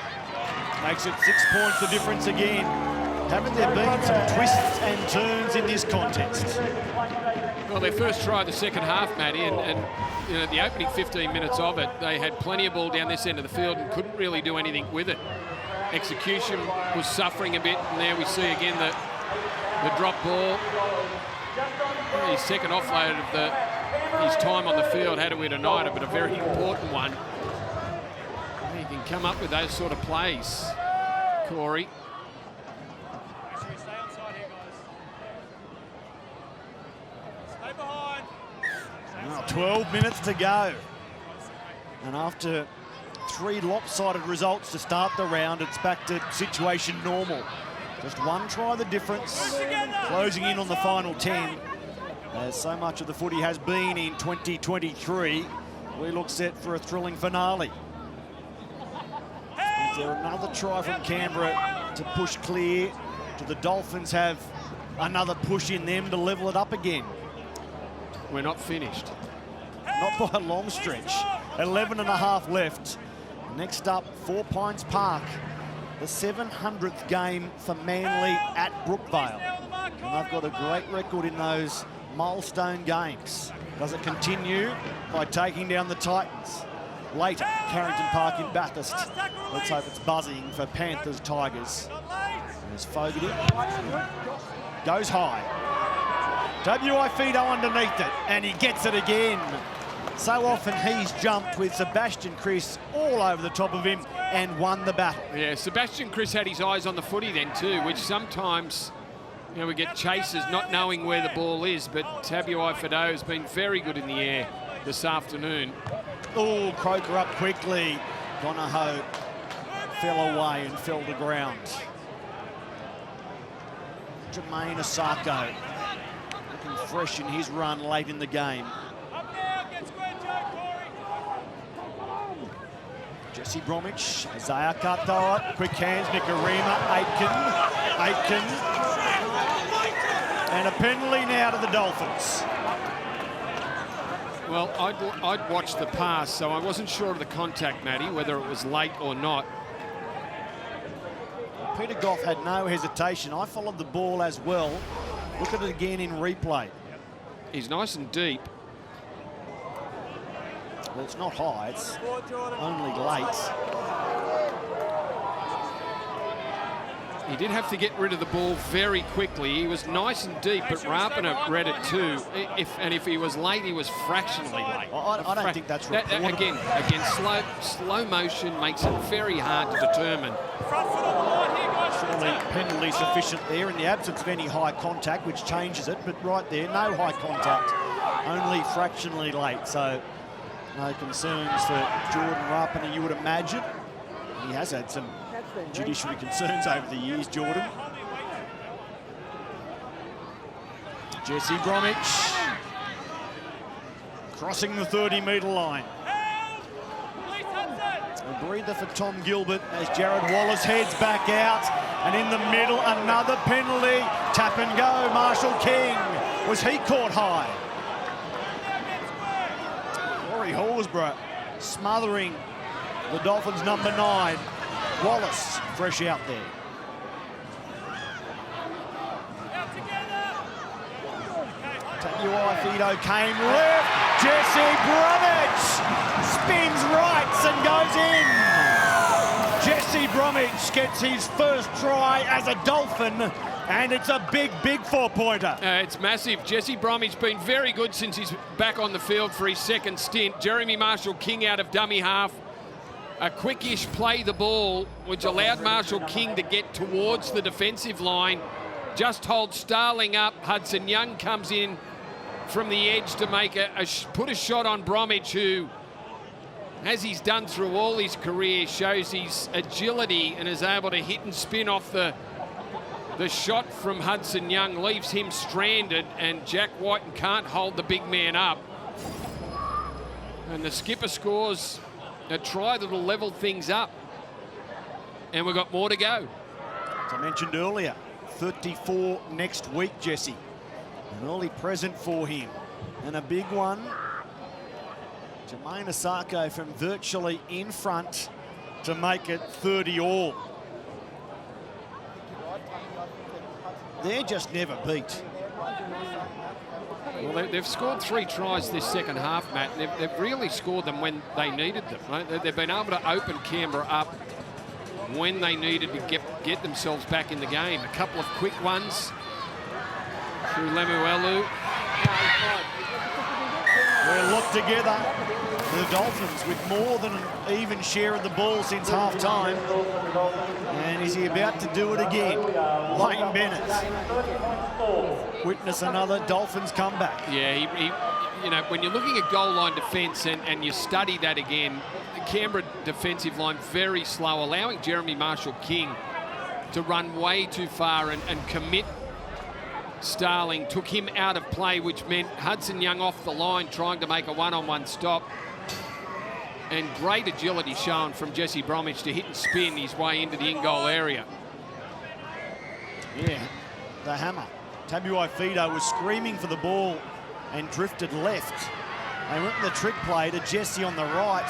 Speaker 1: makes it 6 points the difference again. Haven't there been some twists and turns in this contest?
Speaker 2: Well, their first try of the second half, Matty, and you know, the opening 15 minutes of it, they had plenty of ball down this end of the field and couldn't really do anything with it. Execution was suffering a bit, and there we see again the drop ball. His second offload of his time on the field, Harawira-Naida, but a very important one. He can come up with those sort of plays, Corey.
Speaker 6: Stay onside here, guys. Stay behind.
Speaker 1: Now 12 minutes to go. And after 3 lopsided results to start the round, it's back to situation normal. Just one try the difference, closing in on the final 10. As so much of the footy has been in 2023, we look set for a thrilling finale. Is there another try from Canberra to push clear? Do the Dolphins have another push in them to level it up again?
Speaker 2: We're not finished.
Speaker 1: Not by a long stretch. 11.5 left. Next up, 4 Pines Park. The 700th game for Manly at Brookvale. And they've got a great record in those milestone games. Does it continue by taking down the Titans? Later, Carrington Park in Bathurst. Let's hope it's buzzing for Panthers Tigers. As Fogarty goes high. WI Fido underneath it, and he gets it again. So often he's jumped with Sebastian Chris all over the top of him and won the battle.
Speaker 2: Yeah, Sebastian Chris had his eyes on the footy then too, which sometimes, you know, we get chasers not knowing where the ball is, but Tabuai Fido has been very good in the air this afternoon.
Speaker 1: Oh, Croker up quickly. Donahoe fell away and fell to ground. Jermaine Asako looking fresh in his run late in the game.
Speaker 6: Up now, get square, Joe, Corey.
Speaker 1: Jesse Bromwich, Isaiah Katoa, quick hands, Nikarima, Aitken. And a penalty now to the Dolphins.
Speaker 2: Well, I'd watched the pass, so I wasn't sure of the contact, Matty, whether it was late or not.
Speaker 1: Peter Goff had no hesitation. I followed the ball as well. Look at it again in replay.
Speaker 2: He's nice and deep.
Speaker 1: Well, it's not high, it's only late.
Speaker 2: He did have to get rid of the ball very quickly. He was nice and deep, but Rapana read it too. If he was late, he was fractionally late.
Speaker 1: I don't think that's reportable.
Speaker 2: Again, slow motion makes it very hard to determine.
Speaker 6: Front foot on the line here, guys.
Speaker 1: Surely penalty sufficient there in the absence of any high contact, which changes it, but right there, no high contact, only fractionally late. So no concerns for Jordan Rapana, you would imagine. He has had some judiciary concerns over the years, Jordan. Jesse Bromwich crossing the 30-metre line. A breather for Tom Gilbert as Jared Wallace heads back out. And in the middle, another penalty. Tap and go, Marshall King. Was he caught high? Rory Horsburgh smothering the Dolphins' number 9. Wallace fresh out there. Tabuai Fido came left. Jesse Bromwich spins rights and goes in. Jesse Bromwich gets his first try as a Dolphin, and it's a big 4-pointer.
Speaker 2: It's massive. Jesse Bromwich been very good since he's back on the field for his second stint. Jeremy Marshall King out of dummy half. A quickish play the ball, which allowed Marshall King to get towards the defensive line. Just hold Starling up. Hudson Young comes in from the edge to make put a shot on Bromwich, who, as he's done through all his career, shows his agility and is able to hit and spin off the shot from Hudson Young, leaves him stranded, and Jack Whiten can't hold the big man up. And the skipper scores a try that'll level things up. And we've got more to go.
Speaker 1: As I mentioned earlier, 34 next week, Jesse. An early present for him. And a big one. Jermaine Asako from virtually in front to make it 30 all. They're just never beat.
Speaker 2: Well, they've scored 3 tries this second half, Matt. They've really scored them when they needed them. Right? They've been able to open Canberra up when they needed to get themselves back in the game. A couple of quick ones through Lemuelu.
Speaker 1: We're locked together. The Dolphins with more than an even share of the ball since half-time. And is he about to do it again? Wayne Bennett. Witness another Dolphins comeback.
Speaker 2: Yeah, he you know, when you're looking at goal line defence and you study that again, the Canberra defensive line very slow, allowing Jeremy Marshall King to run way too far and commit. Starling took him out of play, which meant Hudson Young off the line trying to make a one-on-one stop. And great agility shown from Jesse Bromwich to hit and spin his way into the in-goal area.
Speaker 1: Yeah, the hammer. Tabuai Fido was screaming for the ball and drifted left. They went with the trick play to Jesse on the right,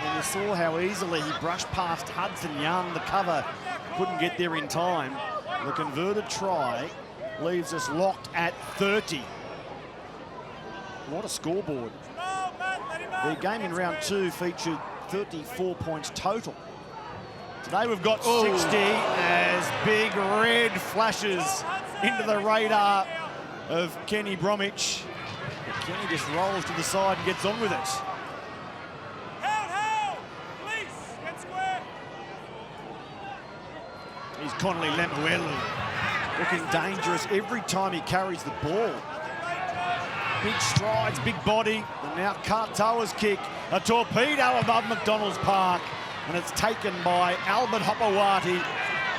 Speaker 1: and you saw how easily he brushed past Hudson Young. The cover couldn't get there in time. The converted try leaves us locked at 30. What a scoreboard. The game in round 2 featured 34 points total. Today we've got 60 as Big Red flashes into the radar of Kenny Bromwich. But Kenny just rolls to the side and gets on with it. Here's Connolly Lemuelu, looking dangerous every time he carries the ball. Big strides, big body, and now Katoa's kick. A torpedo above McDonald's Park, and it's taken by Albert Hopewati,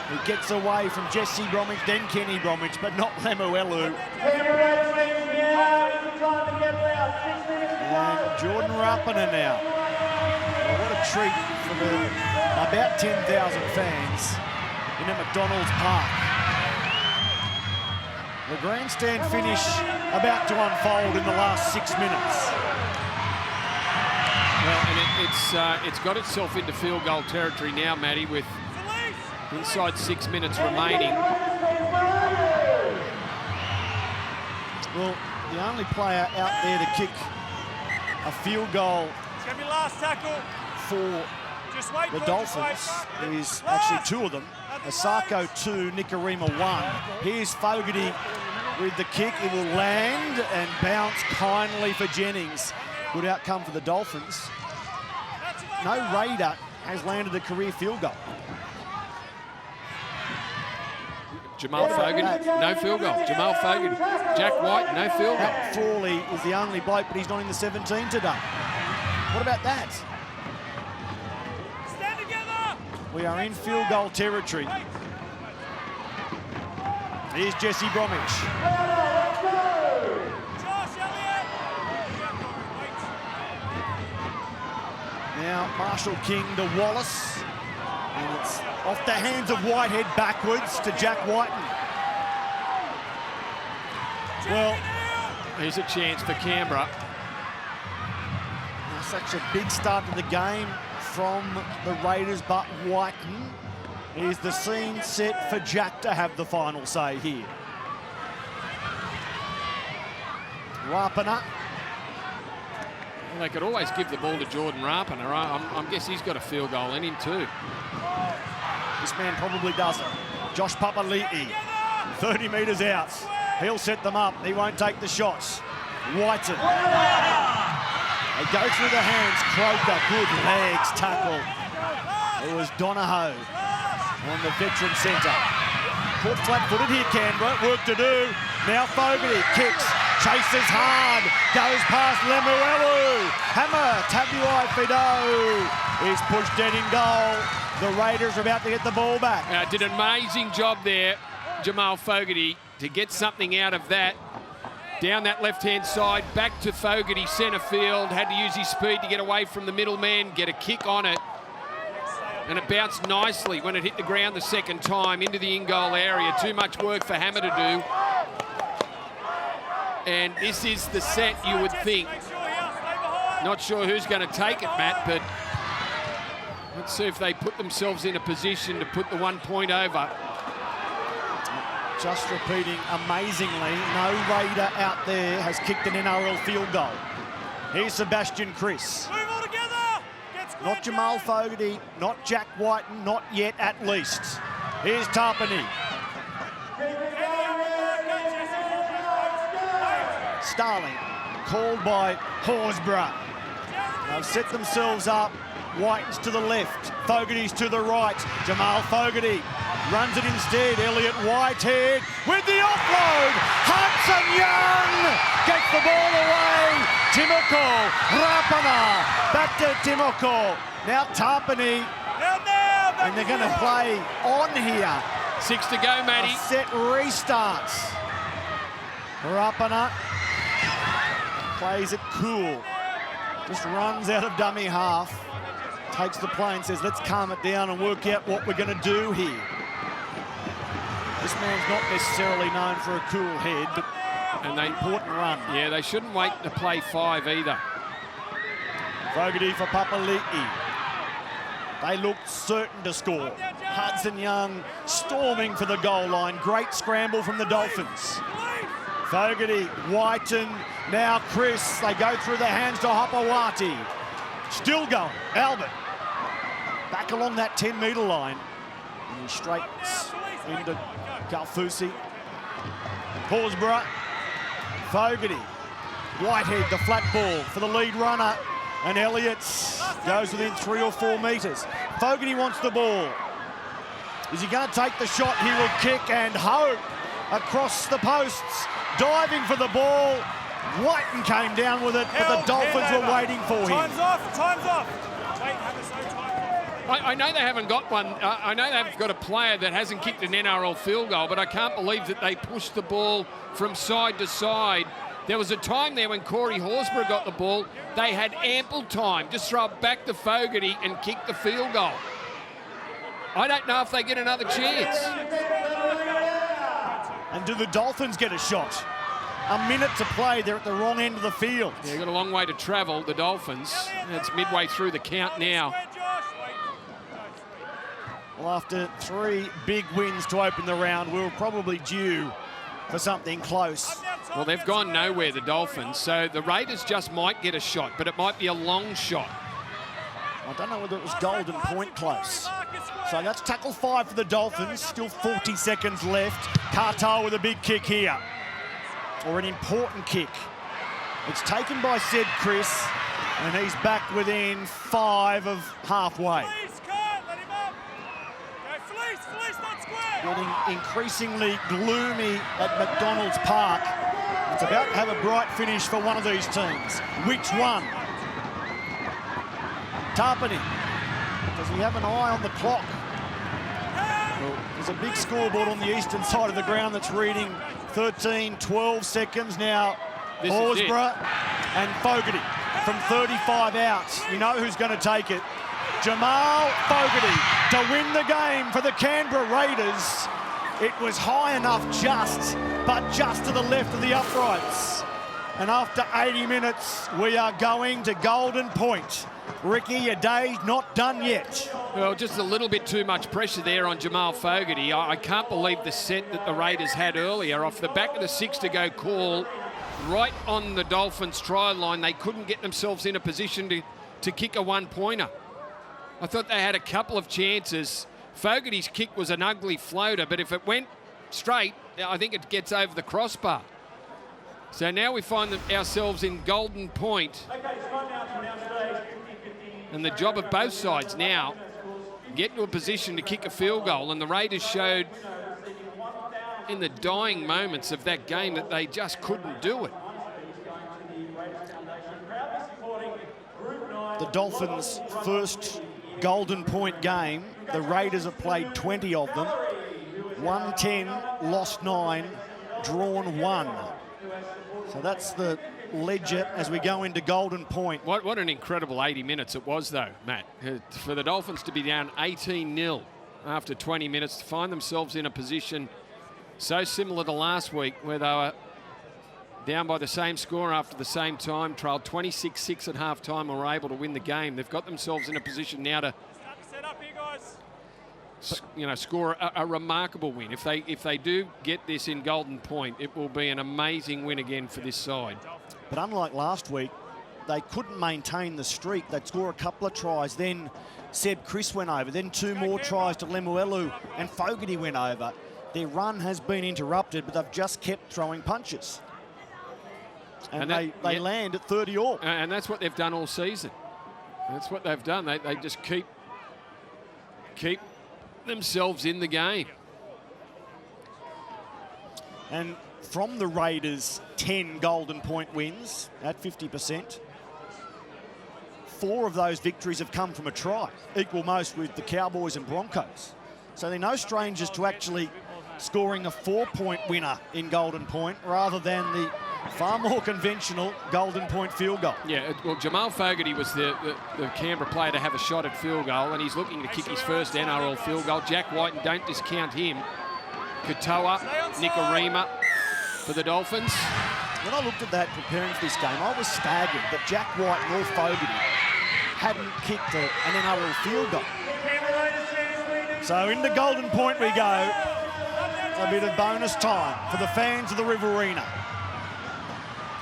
Speaker 1: who gets away from Jesse Bromwich, then Kenny Bromwich, but not Lemuelu. And Jordan Rapana now. Well, what a treat for the about 10,000 fans in a McDonald's Park. The grandstand finish about to unfold in the last 6 minutes.
Speaker 2: Well, and it's got itself into field goal territory now, Matty, with inside 6 minutes remaining.
Speaker 1: Well, the only player out there to kick a field goal
Speaker 6: It's gonna be last tackle.
Speaker 1: for the Dolphins is actually 2 of them. Asako 2, Nicarima 1. Here's Fogarty with the kick. It will land and bounce kindly for Jennings. Good outcome for the Dolphins. No Raider has landed a career field goal.
Speaker 2: Jamal Fogarty, no field goal. Jamal Fogarty. Jack White, no field goal.
Speaker 1: Matt Frawley is the only bloke, but he's not in the 17 today. What about that?
Speaker 6: Stand together.
Speaker 1: We are in field goal territory. Here's Jesse Bromwich.
Speaker 6: Josh Elliott.
Speaker 1: Now Marshall King to Wallace. And it's off the hands of Whitehead backwards to Jack Whiten. Well,
Speaker 2: here's a chance for Canberra.
Speaker 1: now such a big start to the game from the Raiders, but Whiten is the scene set for Jack to have the final say here. Rapana.
Speaker 2: Well, they could always give the ball to Jordan Rapana. I guess he's got a field goal in him too.
Speaker 1: This man probably doesn't. Josh Papali'i, 30 metres out. He'll set them up. He won't take the shots. Whiten. They go through the hands. Croker, good legs, tackle. It was Donahoe on the veteran centre. Caught flat-footed here, Canberra. Work to do. Now Fogarty kicks, chases hard, goes past Lemuelu. Hammer, Tabuai Fido is pushed dead in goal. The Raiders are about to get the ball back.
Speaker 2: Did an amazing job there, Jamal Fogarty, to get something out of that. Down that left-hand side, back to Fogarty, centre field. Had to use his speed to get away from the middleman, get a kick on it. And it bounced nicely when it hit the ground the second time into the in-goal area. Too much work for Hammer to do. And this is the set you would think. Not sure who's going to take it, Matt, but let's see if they put themselves in a position to put the 1 point over.
Speaker 1: Just repeating, amazingly, no Raider out there has kicked an NRL field goal. Here's Sebastian Chris.
Speaker 6: Move all together.
Speaker 1: Not Jamal Fogarty, not Jack Whiten, not yet at least. Here's Tarpany. Starling, called by Horsburgh. They've set themselves up. Whiten's to the left, Fogarty's to the right. Jamal Fogarty runs it instead. Elliott Whitehead with the offload. Hudson Young gets the ball away. Timoko, Rapana, back to Timoko. Now Tarpany, and they're going to play on here.
Speaker 2: 6 to go, Matty.
Speaker 1: A set restarts. Rapana plays it cool. Just runs out of dummy half. Takes the play and says, let's calm it down and work out what we're going to do here. This man's not necessarily known for a cool head, but an important run.
Speaker 2: Yeah, they shouldn't wait to play 5 either.
Speaker 1: Fogarty for Papali'i. They looked certain to score. Hudson Young storming for the goal line. Great scramble from the Dolphins. Fogarty, Whiten, now Chris. They go through the hands to Hopawati. Still going, Albert. Back along that 10-metre line. And he straightens into Galfusi. Horsburgh, Fogarty. Whitehead, the flat ball for the lead runner. And Elliott goes within 3 or 4 metres. Fogarty wants the ball. Is he going to take the shot? He will kick and hope across the posts. Diving for the ball. Whiten came down with it, but the Dolphins were waiting for him.
Speaker 6: Time's off, time's off. Wait, have a so time.
Speaker 2: I know they haven't got one. I know they've got a player that hasn't kicked an NRL field goal, but I can't believe that they pushed the ball from side to side. There was a time there when Corey Horsburgh got the ball. They had ample time. Just throw it back to Fogarty and kick the field goal. I don't know if they get another chance.
Speaker 1: And do the Dolphins get a shot? A minute to play. They're at the wrong end of the field.
Speaker 2: Yeah, they've got a long way to travel, the Dolphins. It's midway through the count now.
Speaker 1: Well, after 3 big wins to open the round, we were probably due for something close.
Speaker 2: Well, they've gone nowhere, the Dolphins, so the Raiders just might get a shot, but it might be a long shot.
Speaker 1: I don't know whether it was Golden Point close. So that's tackle 5 for the Dolphins. Still 40 seconds left. Cartel with a big kick here. Or an important kick. It's taken by Sid Chris, and he's back within 5 of halfway. Getting increasingly gloomy at McDonald's Park. It's about to have a bright finish for one of these teams. Which one? Tarpany. Does he have an eye on the clock? Well, there's a big scoreboard on the eastern side of the ground that's reading 13, 12 seconds now. Horsburgh and Fogarty from 35 out. You know who's going to take it. Jamal Fogarty to win the game for the Canberra Raiders. It was high enough but just to the left of the uprights. And after 80 minutes, we are going to Golden Point. Ricky, your day's not done yet.
Speaker 2: Well, just a little bit too much pressure there on Jamal Fogarty. I can't believe the set that the Raiders had earlier. Off the back of the 6-to-go call, right on the Dolphins' try line, they couldn't get themselves in a position to kick a one-pointer. I thought they had a couple of chances. Fogarty's kick was an ugly floater, but if it went straight, I think it gets over the crossbar. So now we find ourselves in Golden Point. And the job of both sides now, get to a position to kick a field goal. And the Raiders showed in the dying moments of that game that they just couldn't do it.
Speaker 1: The Dolphins' first Golden Point game, the Raiders have played 20 of them. Won 10, lost 9, drawn 1. So that's the ledger as we go into Golden Point.
Speaker 2: What an incredible 80 minutes it was, though, Matt. For the Dolphins to be down 18-0 after 20 minutes, to find themselves in a position so similar to last week where they were down by the same score after the same time, trailed 26-6 at half-time and were able to win the game. They've got themselves in a position now to score a remarkable win. If they do get this in Golden Point, it will be an amazing win again for this side.
Speaker 1: But unlike last week, they couldn't maintain the streak. They'd score a couple of tries, then Seb Chris went over, then 2 more tries to Lemuelu and Fogarty went over. Their run has been interrupted, but they've just kept throwing punches. And they land at 30 all.
Speaker 2: And that's what they've done all season. That's what they've done. They just keep themselves in the game.
Speaker 1: And from the Raiders' 10 Golden Point wins at 50%, 4 of those victories have come from a try, equal most with the Cowboys and Broncos. So they're no strangers to actually scoring a 4-point winner in Golden Point rather than the far more conventional Golden Point field goal.
Speaker 2: Yeah, well, Jamal Fogarty was the Canberra player to have a shot at field goal, and he's looking to kick his first NRL field goal. Jack White, and don't discount him. Katoa, Nikorima for the Dolphins.
Speaker 1: When I looked at that preparing for this game, I was staggered that Jack White nor Fogarty hadn't kicked an NRL field goal. So into Golden Point we go. A bit of bonus time for the fans of the Riverina.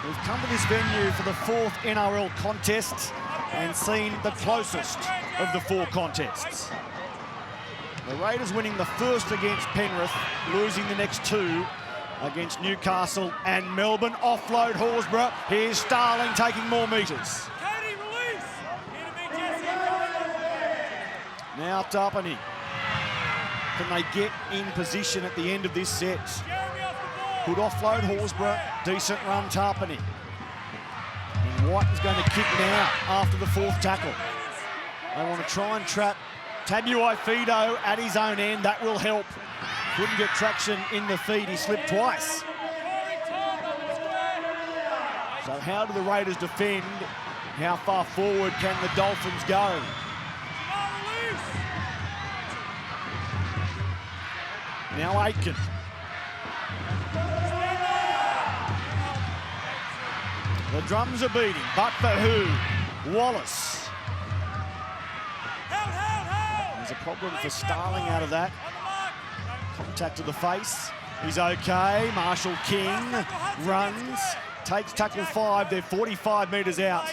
Speaker 1: We've come to this venue for the 4th NRL contest and seen the closest of the 4 contests. The Raiders winning the first against Penrith, losing the next 2 against Newcastle and Melbourne. Offload Horsburgh. Here's Starling taking more metres. Now Tarpany. Can they get in position at the end of this set? Good offload Horsburgh. Decent run Tarpany. And White is going to kick now after the 4th tackle. They want to try and trap Tabuai Fido at his own end. That will help. Couldn't get traction in the feed. He slipped twice. So how do the Raiders defend? How far forward can the Dolphins go? Now Aitken. The drums are beating, but for who? Wallace. There's a problem for Starling out of that. Contact to the face. He's okay. Marshall King runs. Takes tackle 5. They're 45 metres out.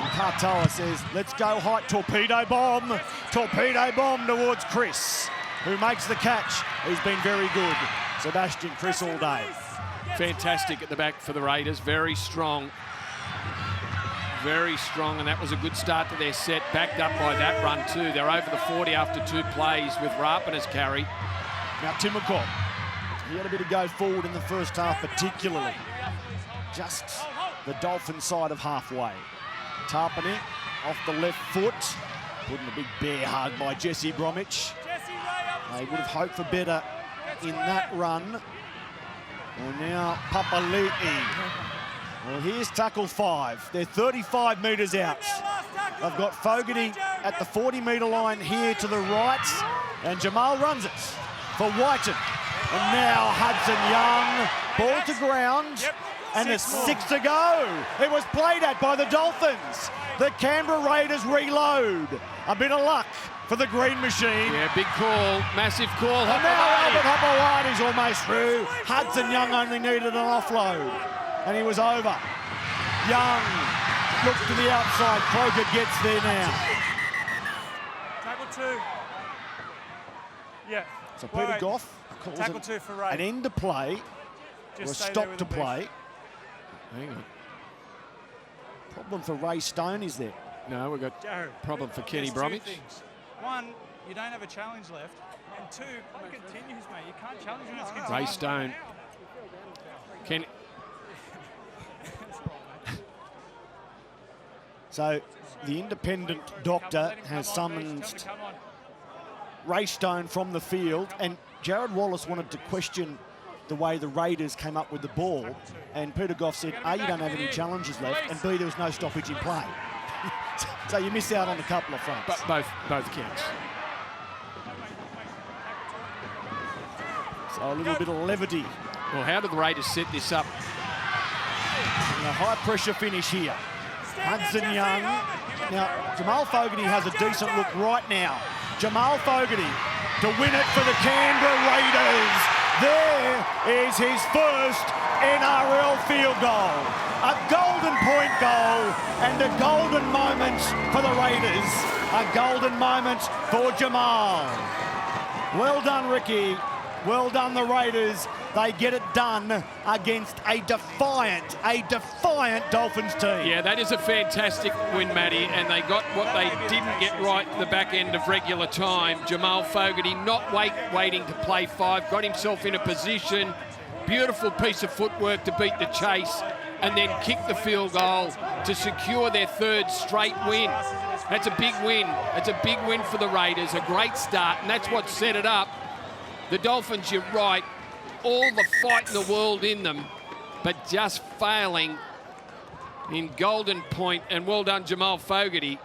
Speaker 1: And Katoa says, let's go height, torpedo bomb. Torpedo bomb towards Chris, who makes the catch. He's been very good. Sebastian Chris all day.
Speaker 2: Fantastic at the back for the Raiders, very strong. Very strong, and that was a good start to their set, backed up by that run too. They're over the 40 after 2 plays with Rapina's carry.
Speaker 1: Now Timokov, he had a bit of go forward in the first half particularly. Just the Dolphins side of halfway. Tarpany off the left foot, putting a big bear hug by Jesse Bromwich. They would have hoped for better in that run. And now Papali'i. Well, here's tackle 5. They're 35 metres out. They've got Fogarty at the 40-metre line here to the right. And Jamal runs it for Whiten. And now Hudson Young, ball to ground. And there's 6 to go. It was played at by the Dolphins. The Canberra Raiders reload. A bit of luck for the Green Machine.
Speaker 2: Yeah, big call, massive call.
Speaker 1: And now Albert Hopewadi's almost through. Hudson Young only needed an offload. And he was over. Young looks to the outside. Croker gets there now.
Speaker 4: Tackle 2. Yeah.
Speaker 1: So Peter Goff calls
Speaker 4: Tackle 2 for Ray.
Speaker 1: an end to play, or a
Speaker 4: Just stay there
Speaker 1: stop
Speaker 4: with
Speaker 1: to
Speaker 4: the
Speaker 1: play.
Speaker 2: Hang on.
Speaker 1: Problem for Ray Stone is there.
Speaker 2: No, we've got
Speaker 4: Jared,
Speaker 2: problem for Kenny
Speaker 4: there's 2
Speaker 2: Bromwich.
Speaker 4: things. 1, you don't have a challenge left. And 2, play continues, mate. You can't challenge when it's continuing.
Speaker 2: Ray Stone. Kenny.
Speaker 1: So the independent doctor has summoned Ray Stone from the field, and Jared Wallace wanted to question the way the Raiders came up with the ball, and Peter Goff said, A, you don't have any challenges left, and B, there was no stoppage in play. So you miss out on a couple of fronts.
Speaker 2: But both counts.
Speaker 1: So a little bit of levity.
Speaker 2: Well, how do the Raiders set this up?
Speaker 1: And a high pressure finish here. Hudson Young. Now, Jamal Fogarty has a decent look right now. Jamal Fogarty to win it for the Canberra Raiders. There is his first NRL field goal. A golden point goal and a golden moment for the Raiders. A golden moment for Jamal. Well done, Ricky. Well done, the Raiders. They get it done against a defiant Dolphins team.
Speaker 2: Yeah, that is a fantastic win, Matty, and they got what they didn't get right at the back end of regular time. Jamal Fogarty not waiting to play 5, got himself in a position, beautiful piece of footwork to beat the chase, and then kick the field goal to secure their 3rd straight win. That's a big win. That's a big win for the Raiders, a great start, and that's what set it up. The Dolphins, you're right, all the fight in the world in them, but just failing in golden point, and well done Jamal Fogarty.